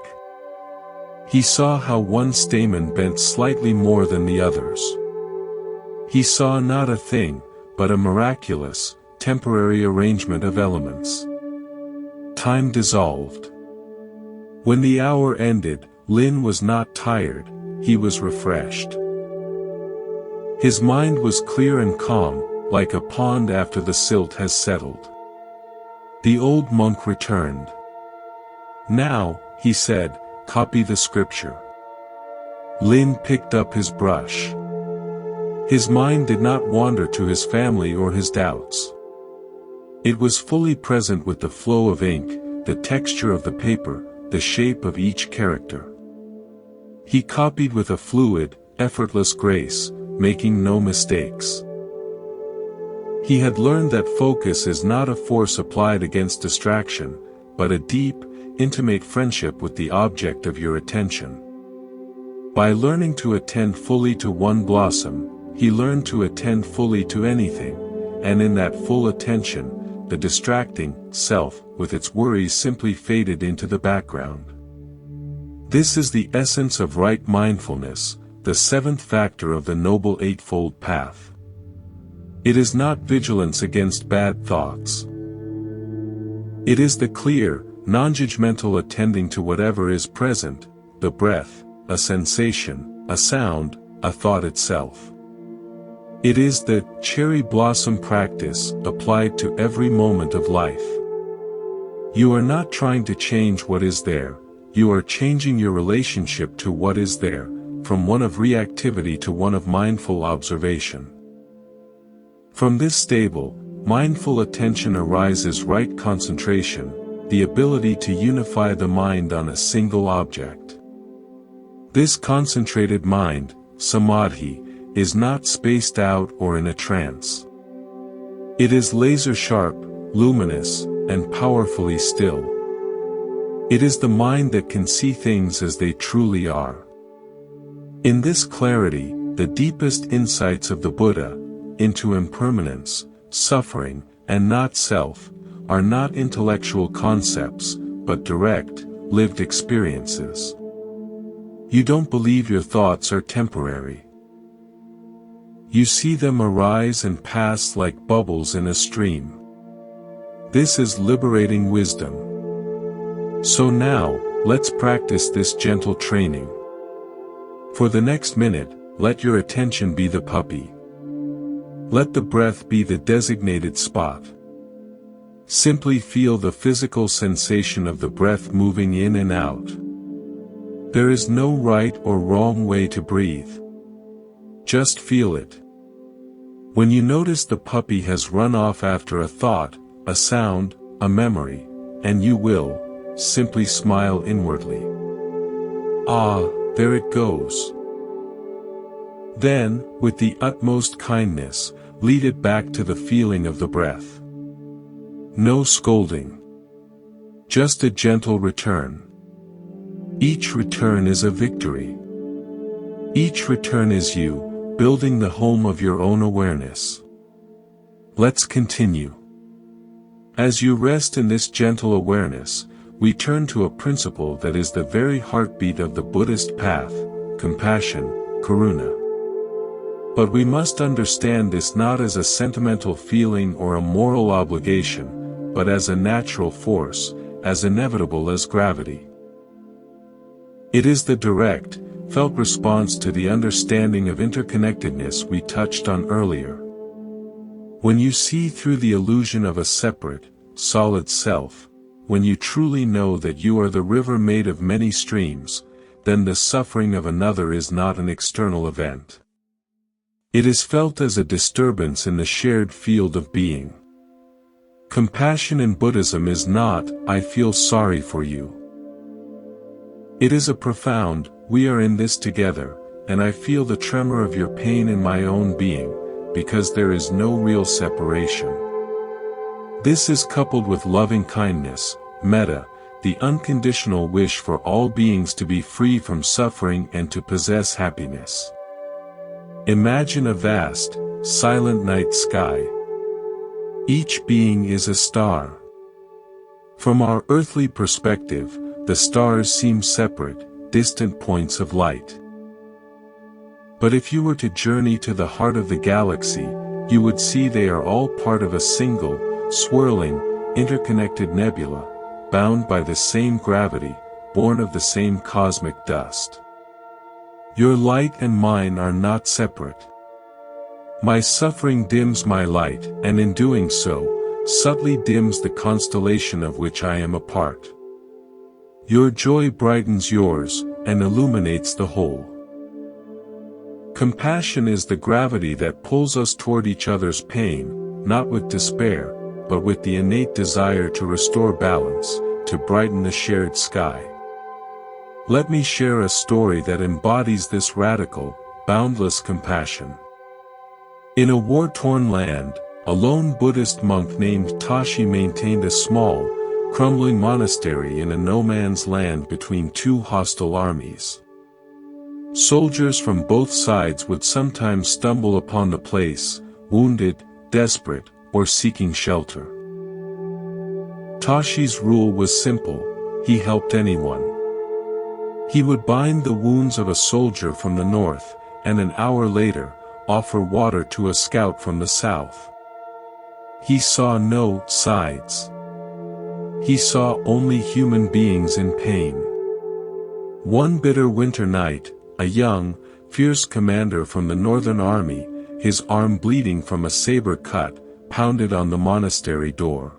He saw how one stamen bent slightly more than the others. He saw not a thing, but a miraculous, temporary arrangement of elements. Time dissolved. When the hour ended, Lin was not tired, he was refreshed. His mind was clear and calm, like a pond after the silt has settled. The old monk returned. Now, he said, copy the scripture. Lin picked up his brush. His mind did not wander to his family or his doubts. It was fully present with the flow of ink, the texture of the paper, the shape of each character. He copied with a fluid, effortless grace, making no mistakes. He had learned that focus is not a force applied against distraction, but a deep, intimate friendship with the object of your attention. By learning to attend fully to one blossom, he learned to attend fully to anything, and in that full attention, the distracting self with its worries simply faded into the background. This is the essence of right mindfulness, the seventh factor of the Noble Eightfold Path. It is not vigilance against bad thoughts. It is the clear, non-judgmental attending to whatever is present, the breath, a sensation, a sound, a thought itself. It is the cherry blossom practice applied to every moment of life. You are not trying to change what is there, you are changing your relationship to what is there, from one of reactivity to one of mindful observation. From this stable, mindful attention arises right concentration, the ability to unify the mind on a single object. This concentrated mind, samadhi, is not spaced out or in a trance. It is laser-sharp, luminous, and powerfully still. It is the mind that can see things as they truly are. In this clarity, the deepest insights of the Buddha, into impermanence, suffering, and not self, are not intellectual concepts, but direct, lived experiences. You don't believe your thoughts are temporary. You see them arise and pass like bubbles in a stream. This is liberating wisdom. So now, let's practice this gentle training. For the next minute, let your attention be the puppy. Let the breath be the designated spot. Simply feel the physical sensation of the breath moving in and out. There is no right or wrong way to breathe. Just feel it. When you notice the puppy has run off after a thought, a sound, a memory, and you will, simply smile inwardly. Ah, there it goes. Then, with the utmost kindness, lead it back to the feeling of the breath. No scolding. Just a gentle return. Each return is a victory. Each return is you, building the home of your own awareness. Let's continue. As you rest in this gentle awareness, we turn to a principle that is the very heartbeat of the Buddhist path, compassion, karuna. But we must understand this not as a sentimental feeling or a moral obligation, but as a natural force, as inevitable as gravity. It is the direct, felt response to the understanding of interconnectedness we touched on earlier. When you see through the illusion of a separate, solid self, when you truly know that you are the river made of many streams, then the suffering of another is not an external event. It is felt as a disturbance in the shared field of being. Compassion in Buddhism is not, "I feel sorry for you." It is a profound, "We are in this together, and I feel the tremor of your pain in my own being," because there is no real separation. This is coupled with loving kindness, metta, the unconditional wish for all beings to be free from suffering and to possess happiness. Imagine a vast, silent night sky. Each being is a star. From our earthly perspective, the stars seem separate, distant points of light. But if you were to journey to the heart of the galaxy, you would see they are all part of a single, swirling, interconnected nebula, bound by the same gravity, born of the same cosmic dust. Your light and mine are not separate. My suffering dims my light, and in doing so, subtly dims the constellation of which I am a part. Your joy brightens yours, and illuminates the whole. Compassion is the gravity that pulls us toward each other's pain, not with despair, but with the innate desire to restore balance, to brighten the shared sky. Let me share a story that embodies this radical, boundless compassion. In a war-torn land, a lone Buddhist monk named Tashi maintained a small, crumbling monastery in a no-man's land between two hostile armies. Soldiers from both sides would sometimes stumble upon the place, wounded, desperate, or seeking shelter. Tashi's rule was simple: he helped anyone. He would bind the wounds of a soldier from the north, and an hour later, offer water to a scout from the south. He saw no sides. He saw only human beings in pain. One bitter winter night, a young, fierce commander from the northern army, his arm bleeding from a saber cut, pounded on the monastery door.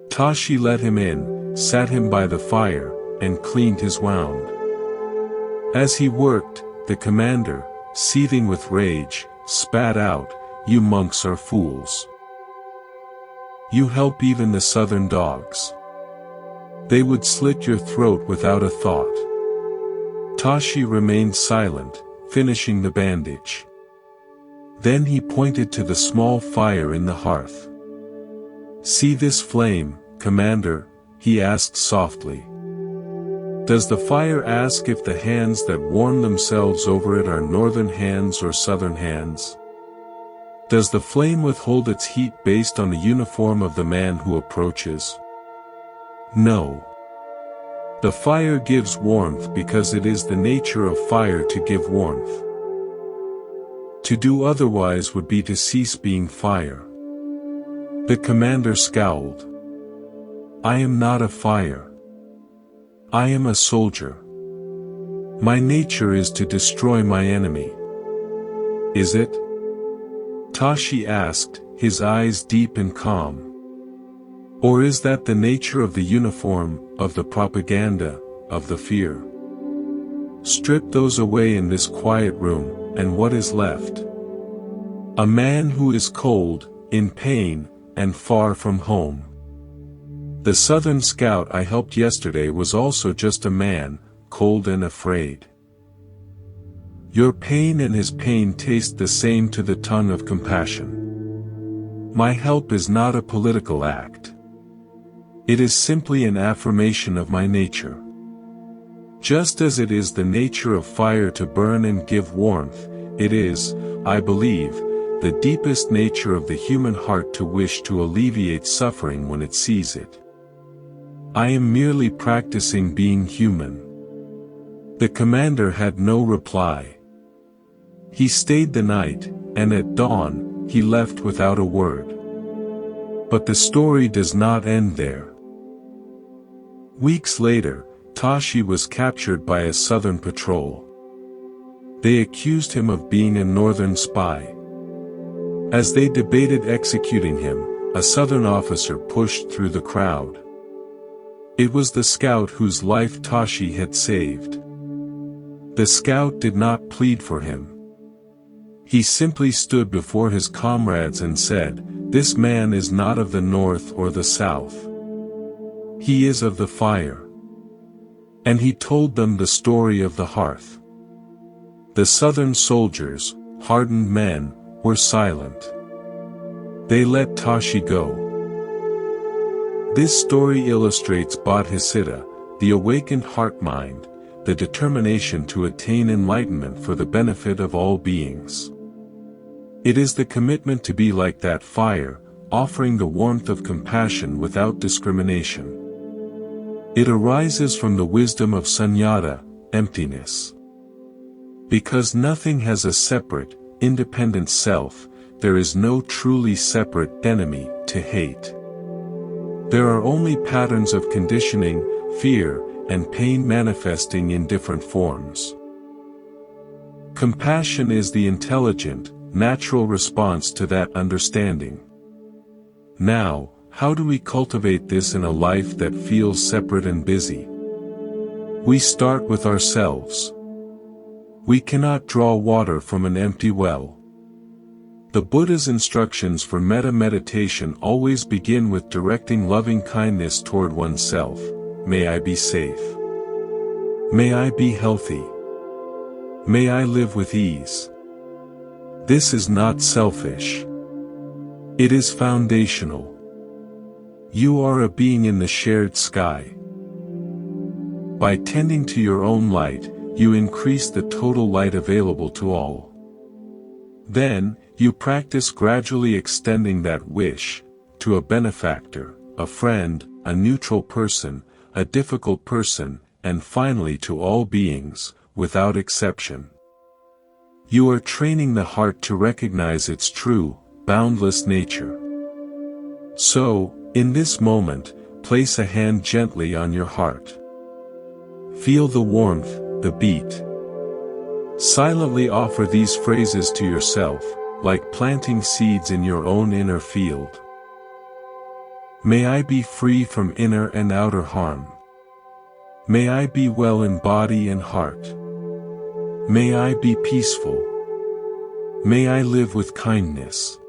Tashi let him in, sat him by the fire, and cleaned his wound. As he worked, the commander, seething with rage, spat out, "You monks are fools. You help even the southern dogs. They would slit your throat without a thought." Tashi remained silent, finishing the bandage. Then he pointed to the small fire in the hearth. "See this flame, Commander?" he asked softly. "Does the fire ask if the hands that warm themselves over it are northern hands or southern hands? Does the flame withhold its heat based on the uniform of the man who approaches? No. The fire gives warmth because it is the nature of fire to give warmth. To do otherwise would be to cease being fire." The commander scowled. "I am not a fire. I am a soldier. My nature is to destroy my enemy." "Is it?" Tashi asked, his eyes deep and calm. "Or is that the nature of the uniform, of the propaganda, of the fear? Strip those away in this quiet room, and what is left? A man who is cold, in pain, and far from home. The southern scout I helped yesterday was also just a man, cold and afraid. Your pain and his pain taste the same to the tongue of compassion. My help is not a political act. It is simply an affirmation of my nature. Just as it is the nature of fire to burn and give warmth, it is, I believe, the deepest nature of the human heart to wish to alleviate suffering when it sees it. I am merely practicing being human." The commander had no reply. He stayed the night, and at dawn, he left without a word. But the story does not end there. Weeks later, Tashi was captured by a southern patrol. They accused him of being a northern spy. As they debated executing him, a southern officer pushed through the crowd. It was the scout whose life Tashi had saved. The scout did not plead for him. He simply stood before his comrades and said, "This man is not of the north or the south. He is of the fire." And he told them the story of the hearth. The southern soldiers, hardened men, were silent. They let Tashi go. This story illustrates Bodhisattva, the awakened heart-mind, the determination to attain enlightenment for the benefit of all beings. It is the commitment to be like that fire, offering the warmth of compassion without discrimination. It arises from the wisdom of sunyata, emptiness. Because nothing has a separate, independent self, there is no truly separate enemy to hate. There are only patterns of conditioning, fear, and pain manifesting in different forms. Compassion is the intelligent, natural response to that understanding. Now, how do we cultivate this in a life that feels separate and busy? We start with ourselves. We cannot draw water from an empty well. The Buddha's instructions for metta meditation always begin with directing loving kindness toward oneself. May I be safe. May I be healthy. May I live with ease. This is not selfish. It is foundational. You are a being in the shared sky. By tending to your own light, you increase the total light available to all. Then, you practice gradually extending that wish to a benefactor, a friend, a neutral person, a difficult person, and finally to all beings, without exception. You are training the heart to recognize its true, boundless nature. So, in this moment, place a hand gently on your heart. Feel the warmth, the beat. Silently offer these phrases to yourself, like planting seeds in your own inner field. May I be free from inner and outer harm. May I be well in body and heart. May I be peaceful. May I live with kindness.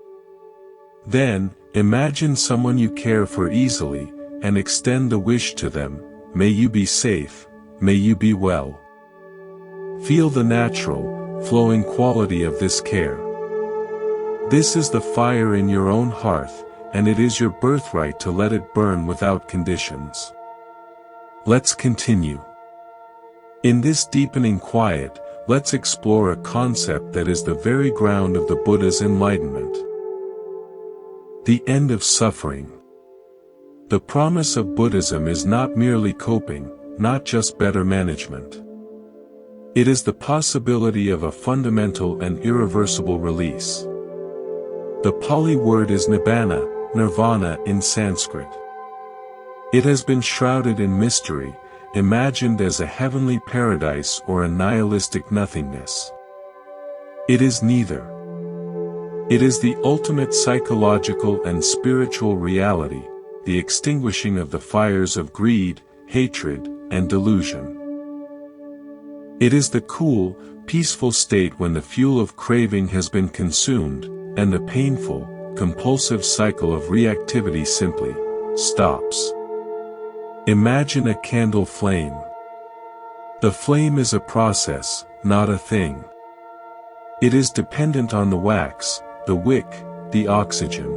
Then, imagine someone you care for easily, and extend the wish to them, may you be safe, may you be well. Feel the natural, flowing quality of this care. This is the fire in your own hearth, and it is your birthright to let it burn without conditions. Let's continue. In this deepening quiet, let's explore a concept that is the very ground of the Buddha's enlightenment. The end of suffering. The promise of Buddhism is not merely coping, not just better management. It is the possibility of a fundamental and irreversible release. The Pali word is nibbana, nirvana in Sanskrit. It has been shrouded in mystery, imagined as a heavenly paradise or a nihilistic nothingness. It is neither. It is the ultimate psychological and spiritual reality, the extinguishing of the fires of greed, hatred, and delusion. It is the cool, peaceful state when the fuel of craving has been consumed, and the painful, compulsive cycle of reactivity simply stops. Imagine a candle flame. The flame is a process, not a thing. It is dependent on the wax, the wick, the oxygen.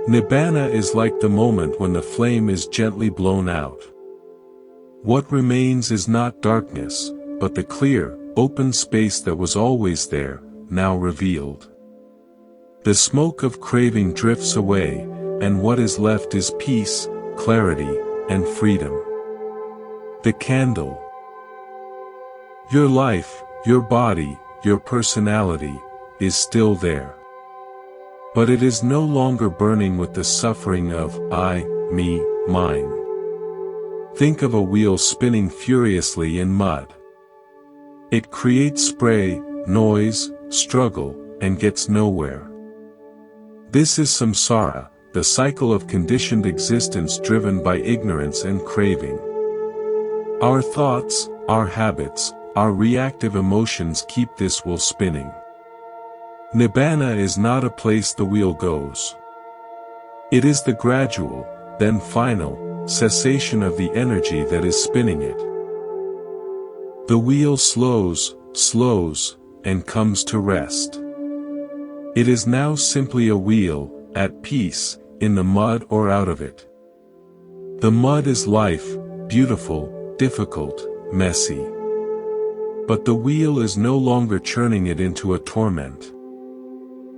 Nibbana is like the moment when the flame is gently blown out. What remains is not darkness, but the clear, open space that was always there, now revealed. The smoke of craving drifts away, and what is left is peace, clarity, and freedom. The candle. Your life, your body, your personality, is still there. But it is no longer burning with the suffering of I, me, mine. Think of a wheel spinning furiously in mud. It creates spray, noise, struggle, and gets nowhere. This is samsara, the cycle of conditioned existence driven by ignorance and craving. Our thoughts, our habits, our reactive emotions keep this wheel spinning. Nibbana is not a place the wheel goes. It is the gradual, then final, cessation of the energy that is spinning it. The wheel slows, and comes to rest. It is now simply a wheel, at peace, in the mud or out of it. The mud is life, beautiful, difficult, messy. But the wheel is no longer churning it into a torment.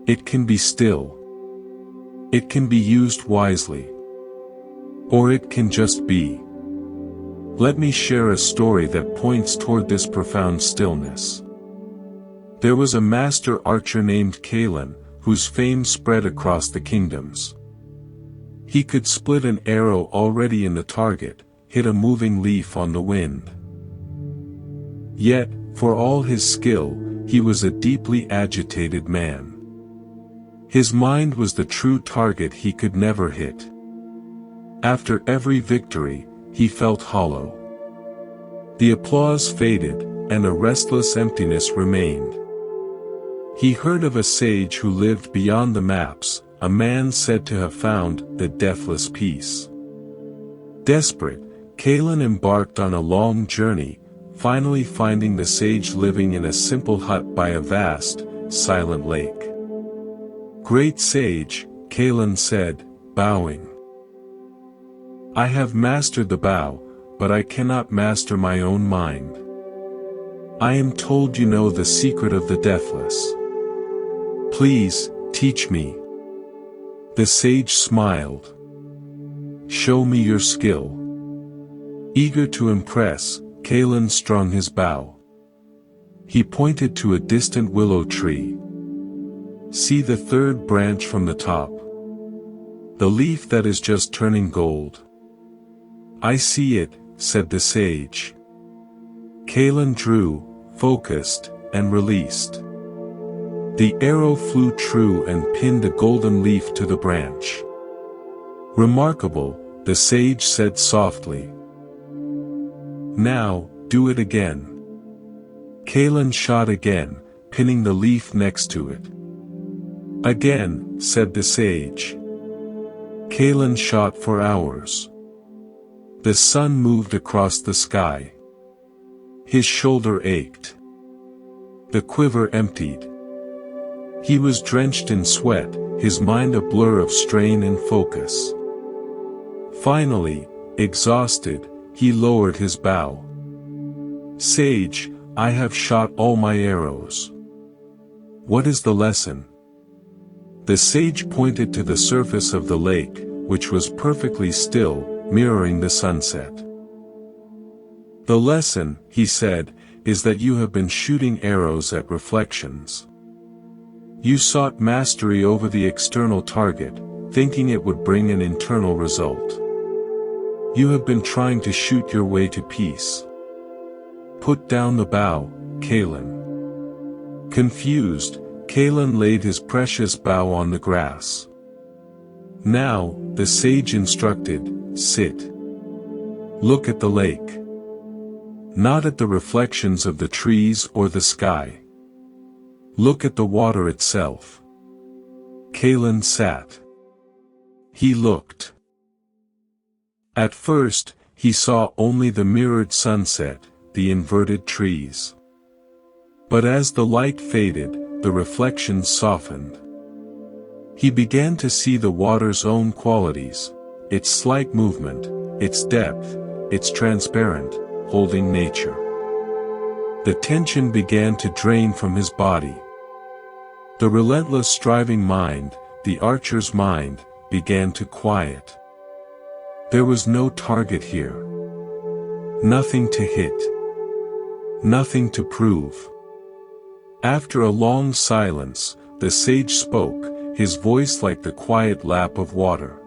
It can be still. It can be used wisely. Or it can just be. Let me share a story that points toward this profound stillness. There was a master archer named Kalen, whose fame spread across the kingdoms. He could split an arrow already in the target, hit a moving leaf on the wind. Yet, for all his skill, he was a deeply agitated man. His mind was the true target he could never hit. After every victory, he felt hollow. The applause faded, and a restless emptiness remained. He heard of a sage who lived beyond the maps, a man said to have found the deathless peace. Desperate, Kalen embarked on a long journey, finally finding the sage living in a simple hut by a vast, silent lake. "Great sage," Kalen said, bowing. "I have mastered the bow, but I cannot master my own mind. I am told you know the secret of the deathless. Please, teach me." The sage smiled. "Show me your skill." Eager to impress, Kalen strung his bow. He pointed to a distant willow tree. "See the third branch from the top? The leaf that is just turning gold." "I see it," said the sage. Kalen drew, focused, and released. The arrow flew true and pinned a golden leaf to the branch. "Remarkable," the sage said softly. "Now, do it again." Kalen shot again, pinning the leaf next to it. "Again," said the sage. Kalen shot for hours. The sun moved across the sky. His shoulder ached. The quiver emptied. He was drenched in sweat, his mind a blur of strain and focus. Finally, exhausted, he lowered his bow. "Sage, I have shot all my arrows. What is the lesson?" The sage pointed to the surface of the lake, which was perfectly still, mirroring the sunset. "The lesson," he said, "is that you have been shooting arrows at reflections. You sought mastery over the external target, thinking it would bring an internal result. You have been trying to shoot your way to peace. Put down the bow, Kalen." Confused, Kalen laid his precious bow on the grass. "Now," the sage instructed, "sit. Look at the lake. Not at the reflections of the trees or the sky. Look at the water itself." Kalen sat. He looked. At first, he saw only the mirrored sunset, the inverted trees. But as the light faded, the reflections softened. He began to see the water's own qualities, its slight movement, its depth, its transparent, holding nature. The tension began to drain from his body. The relentless striving mind, the archer's mind, began to quiet. There was no target here. Nothing to hit. Nothing to prove. After a long silence, the sage spoke, his voice like the quiet lap of water.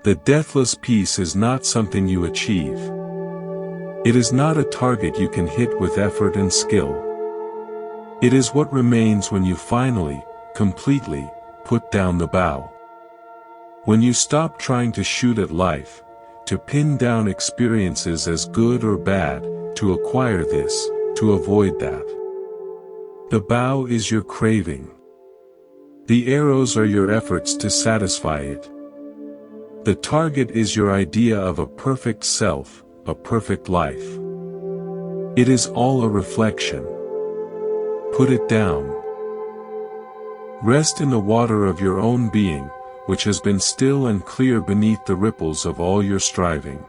The deathless peace is not something you achieve. It is not a target you can hit with effort and skill. It is what remains when you finally, completely, put down the bow. When you stop trying to shoot at life, to pin down experiences as good or bad, to acquire this, to avoid that. The bow is your craving. The arrows are your efforts to satisfy it. The target is your idea of a perfect self, a perfect life. It is all a reflection. Put it down. Rest in the water of your own being, which has been still and clear beneath the ripples of all your striving.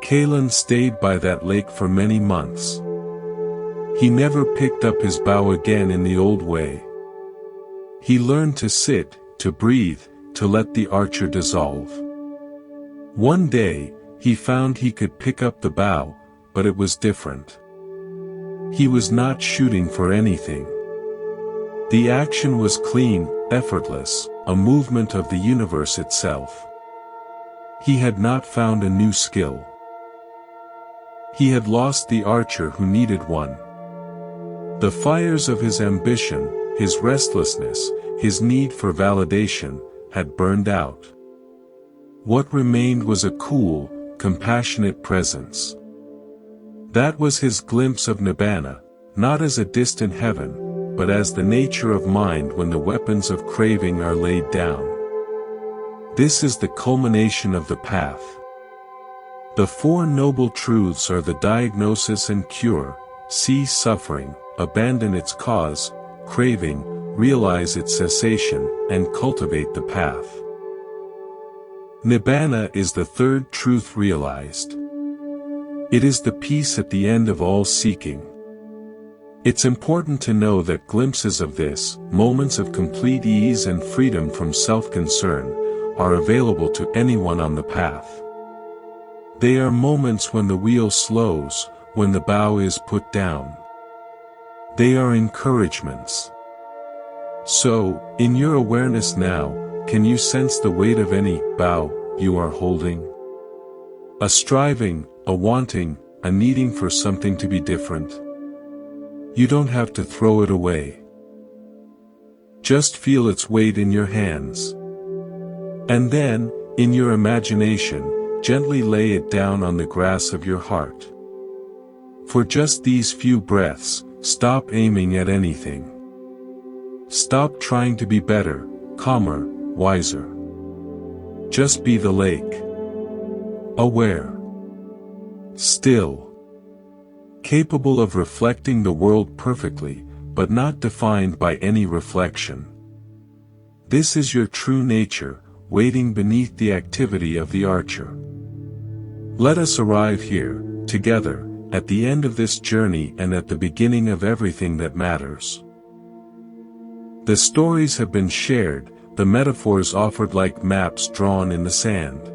Kalen stayed by that lake for many months. He never picked up his bow again in the old way. He learned to sit, to breathe, to let the archer dissolve. One day, he found he could pick up the bow, but it was different. He was not shooting for anything. The action was clean, effortless, a movement of the universe itself. He had not found a new skill. He had lost the archer who needed one. The fires of his ambition, his restlessness, his need for validation, had burned out. What remained was a cool, compassionate presence. That was his glimpse of Nibbana, not as a distant heaven, but as the nature of mind when the weapons of craving are laid down. This is the culmination of the path. The Four Noble Truths are the diagnosis and cure: cease suffering, abandon its cause, craving, realize its cessation, and cultivate the path. Nibbana is the third truth realized. It is the peace at the end of all seeking. It's important to know that glimpses of this, moments of complete ease and freedom from self-concern, are available to anyone on the path. They are moments when the wheel slows, when the bow is put down. They are encouragements. So, in your awareness now, can you sense the weight of any bow you are holding? A striving, a wanting, a needing for something to be different. You don't have to throw it away. Just feel its weight in your hands. And then, in your imagination, gently lay it down on the grass of your heart. For just these few breaths, stop aiming at anything. Stop trying to be better, calmer, wiser. Just be the lake. Aware. Still. Capable of reflecting the world perfectly, but not defined by any reflection. This is your true nature, waiting beneath the activity of the archer. Let us arrive here, together, at the end of this journey and at the beginning of everything that matters. The stories have been shared, the metaphors offered like maps drawn in the sand.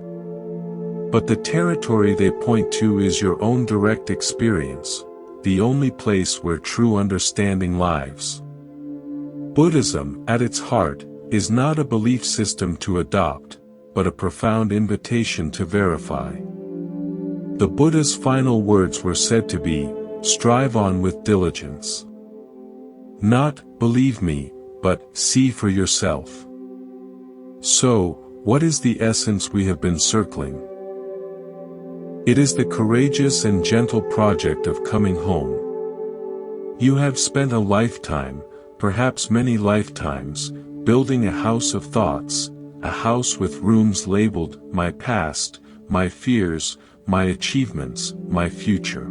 But the territory they point to is your own direct experience, the only place where true understanding lives. Buddhism, at its heart, is not a belief system to adopt, but a profound invitation to verify. The Buddha's final words were said to be, "Strive on with diligence." Not, "Believe me," but, "See for yourself." So, what is the essence we have been circling? It is the courageous and gentle project of coming home. You have spent a lifetime, perhaps many lifetimes, building a house of thoughts, a house with rooms labeled, "My past, my fears, my achievements, my future."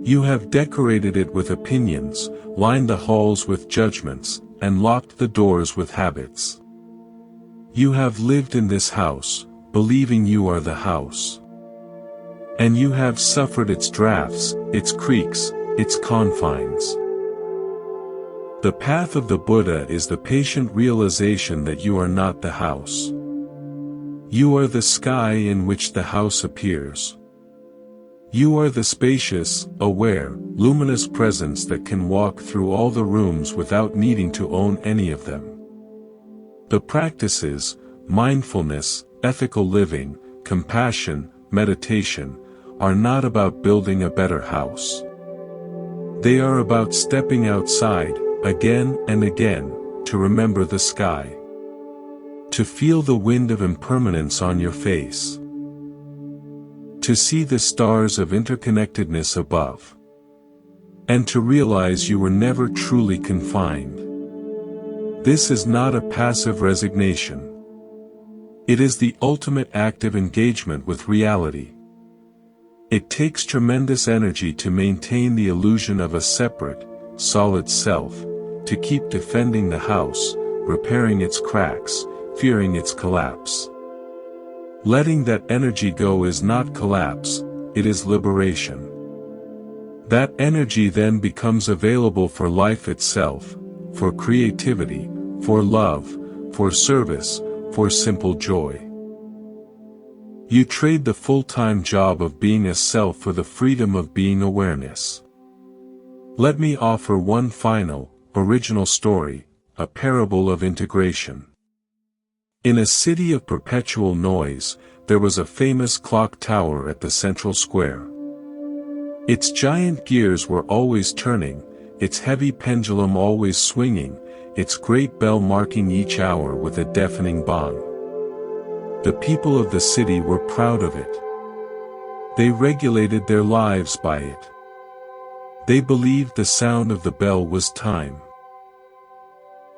You have decorated it with opinions, lined the halls with judgments, and locked the doors with habits. You have lived in this house, believing you are the house. And you have suffered its drafts, its creaks, its confines. The path of the Buddha is the patient realization that you are not the house. You are the sky in which the house appears. You are the spacious, aware, luminous presence that can walk through all the rooms without needing to own any of them. The practices, mindfulness, ethical living, compassion, meditation, are not about building a better house. They are about stepping outside, again and again, to remember the sky. To feel the wind of impermanence on your face. To see the stars of interconnectedness above. And to realize you were never truly confined. This is not a passive resignation. It is the ultimate active engagement with reality. It takes tremendous energy to maintain the illusion of a separate, solid self, to keep defending the house, repairing its cracks, fearing its collapse. Letting that energy go is not collapse, it is liberation. That energy then becomes available for life itself, for creativity, for love, for service, for simple joy. You trade the full-time job of being a self for the freedom of being awareness. Let me offer one final, original story, a parable of integration. In a city of perpetual noise, there was a famous clock tower at the central square. Its giant gears were always turning, its heavy pendulum always swinging, its great bell marking each hour with a deafening bong. The people of the city were proud of it. They regulated their lives by it. They believed the sound of the bell was time.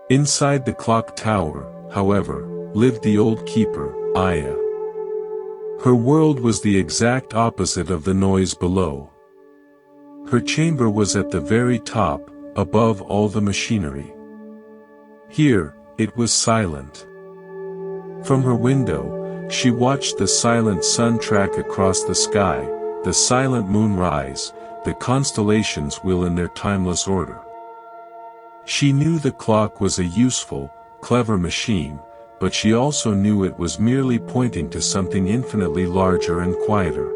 Inside the clock tower, however, lived the old keeper, Aya. Her world was the exact opposite of the noise below. Her chamber was at the very top, above all the machinery. Here, it was silent. From her window, she watched the silent sun track across the sky, the silent moon rise, the constellations wheel in their timeless order. She knew the clock was a useful, clever machine, but she also knew it was merely pointing to something infinitely larger and quieter.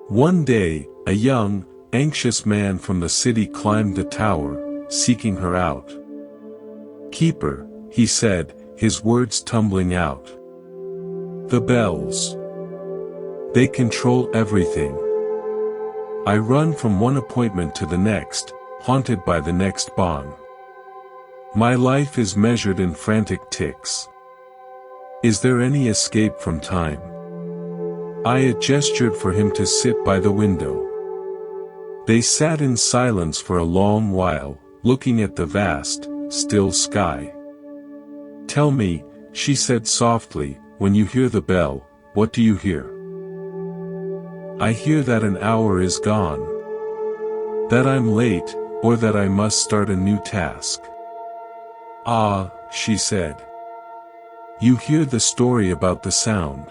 One day, a young, anxious man from the city climbed the tower, seeking her out. "Keeper," he said, his words tumbling out. "The bells. They control everything. I run from one appointment to the next, haunted by the next bong. My life is measured in frantic ticks. Is there any escape from time?" Aya gestured for him to sit by the window. They sat in silence for a long while, looking at the vast, still sky. "Tell me," she said softly, "when you hear the bell, what do you hear?" "I hear that an hour is gone. That I'm late, or that I must start a new task." "Ah," she said. "You hear the story about the sound.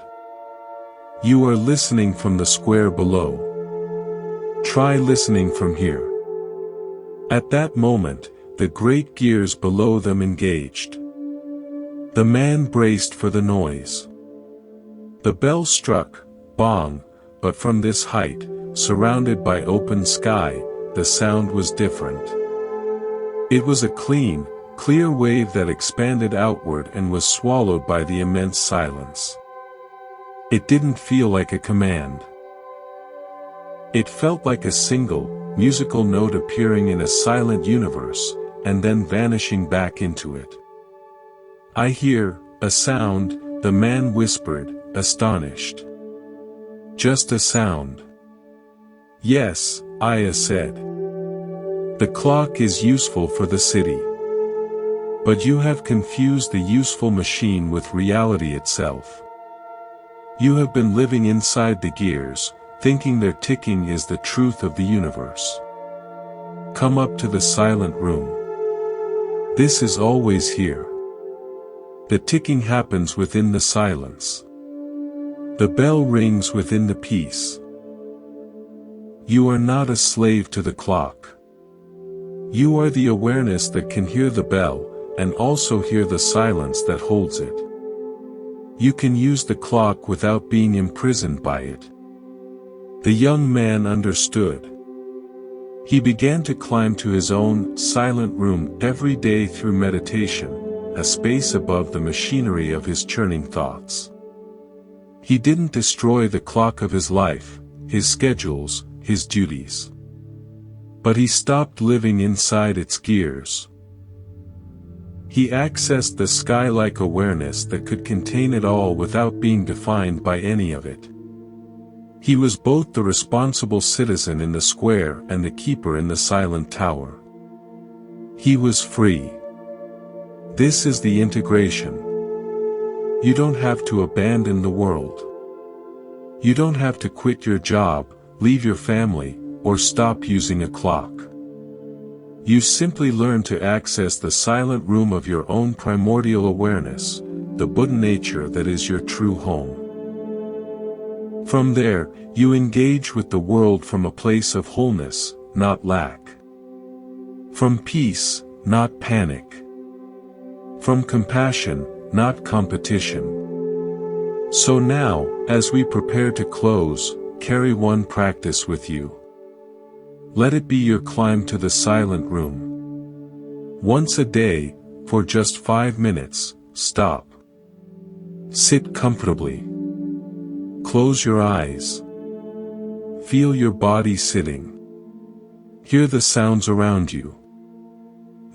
You are listening from the square below. Try listening from here." At that moment, the great gears below them engaged. The man braced for the noise. The bell struck, bong, but from this height, surrounded by open sky, the sound was different. It was a clean, clear wave that expanded outward and was swallowed by the immense silence. It didn't feel like a command. It felt like a single, musical note appearing in a silent universe, and then vanishing back into it. "I hear a sound," the man whispered, astonished. "Just a sound." "Yes," Aya said. "The clock is useful for the city. But you have confused the useful machine with reality itself. You have been living inside the gears, thinking their ticking is the truth of the universe. Come up to the silent room. This is always here. The ticking happens within the silence. The bell rings within the peace. You are not a slave to the clock. You are the awareness that can hear the bell, and also hear the silence that holds it. You can use the clock without being imprisoned by it. The young man understood. He began to climb to his own silent room every day through meditation, a space above the machinery of his churning thoughts. He didn't destroy the clock of his life, his schedules, his duties. But he stopped living inside its gears. He accessed the sky-like awareness that could contain it all without being defined by any of it. He was both the responsible citizen in the square and the keeper in the silent tower. He was free. This is the integration. You don't have to abandon the world. You don't have to quit your job, leave your family, or stop using a clock. You simply learn to access the silent room of your own primordial awareness, the Buddha nature that is your true home. From there, you engage with the world from a place of wholeness, not lack. From peace, not panic. From compassion, not competition. So now, as we prepare to close, carry one practice with you. Let it be your climb to the silent room. Once a day, for just 5 minutes, stop. Sit comfortably. Close your eyes. Feel your body sitting. Hear the sounds around you.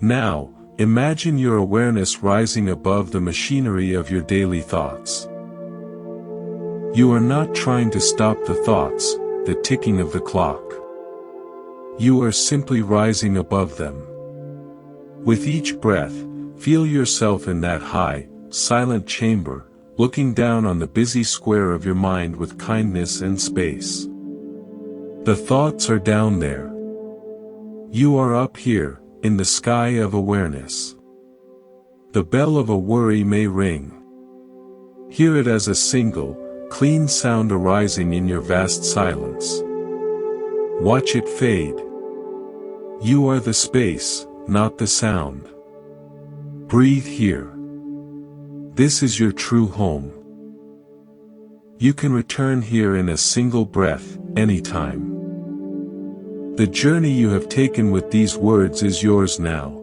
Now, imagine your awareness rising above the machinery of your daily thoughts. You are not trying to stop the thoughts, the ticking of the clock. You are simply rising above them. With each breath, feel yourself in that high, silent chamber, looking down on the busy square of your mind with kindness and space. The thoughts are down there. You are up here, in the sky of awareness. The bell of a worry may ring. Hear it as a single, clean sound arising in your vast silence. Watch it fade. You are the space, not the sound. Breathe here. This is your true home. You can return here in a single breath, anytime. The journey you have taken with these words is yours now.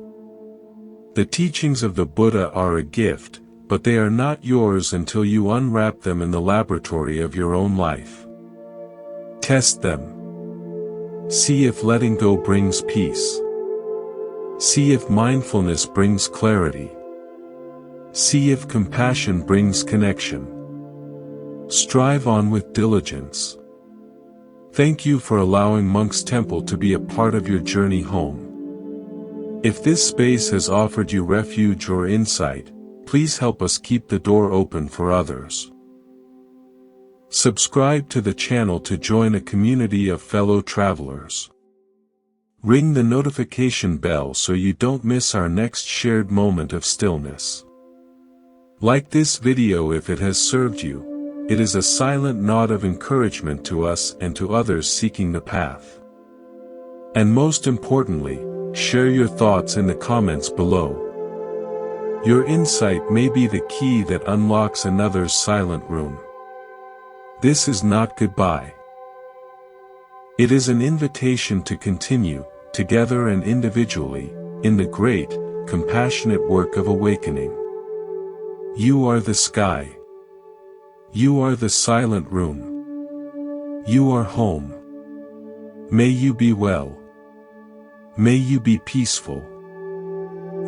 The teachings of the Buddha are a gift, but they are not yours until you unwrap them in the laboratory of your own life. Test them. See if letting go brings peace. See if mindfulness brings clarity. See if compassion brings connection. Strive on with diligence. Thank you for allowing Monk's Temple to be a part of your journey home. If this space has offered you refuge or insight, please help us keep the door open for others. Subscribe to the channel to join a community of fellow travelers. Ring the notification bell so you don't miss our next shared moment of stillness. Like this video if it has served you. It is a silent nod of encouragement to us and to others seeking the path. And most importantly, share your thoughts in the comments below. Your insight may be the key that unlocks another's silent room. This is not goodbye. It is an invitation to continue, together and individually, in the great, compassionate work of awakening. You are the sky. You are the silent room. You are home. May you be well. May you be peaceful.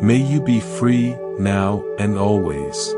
May you be free, now and always.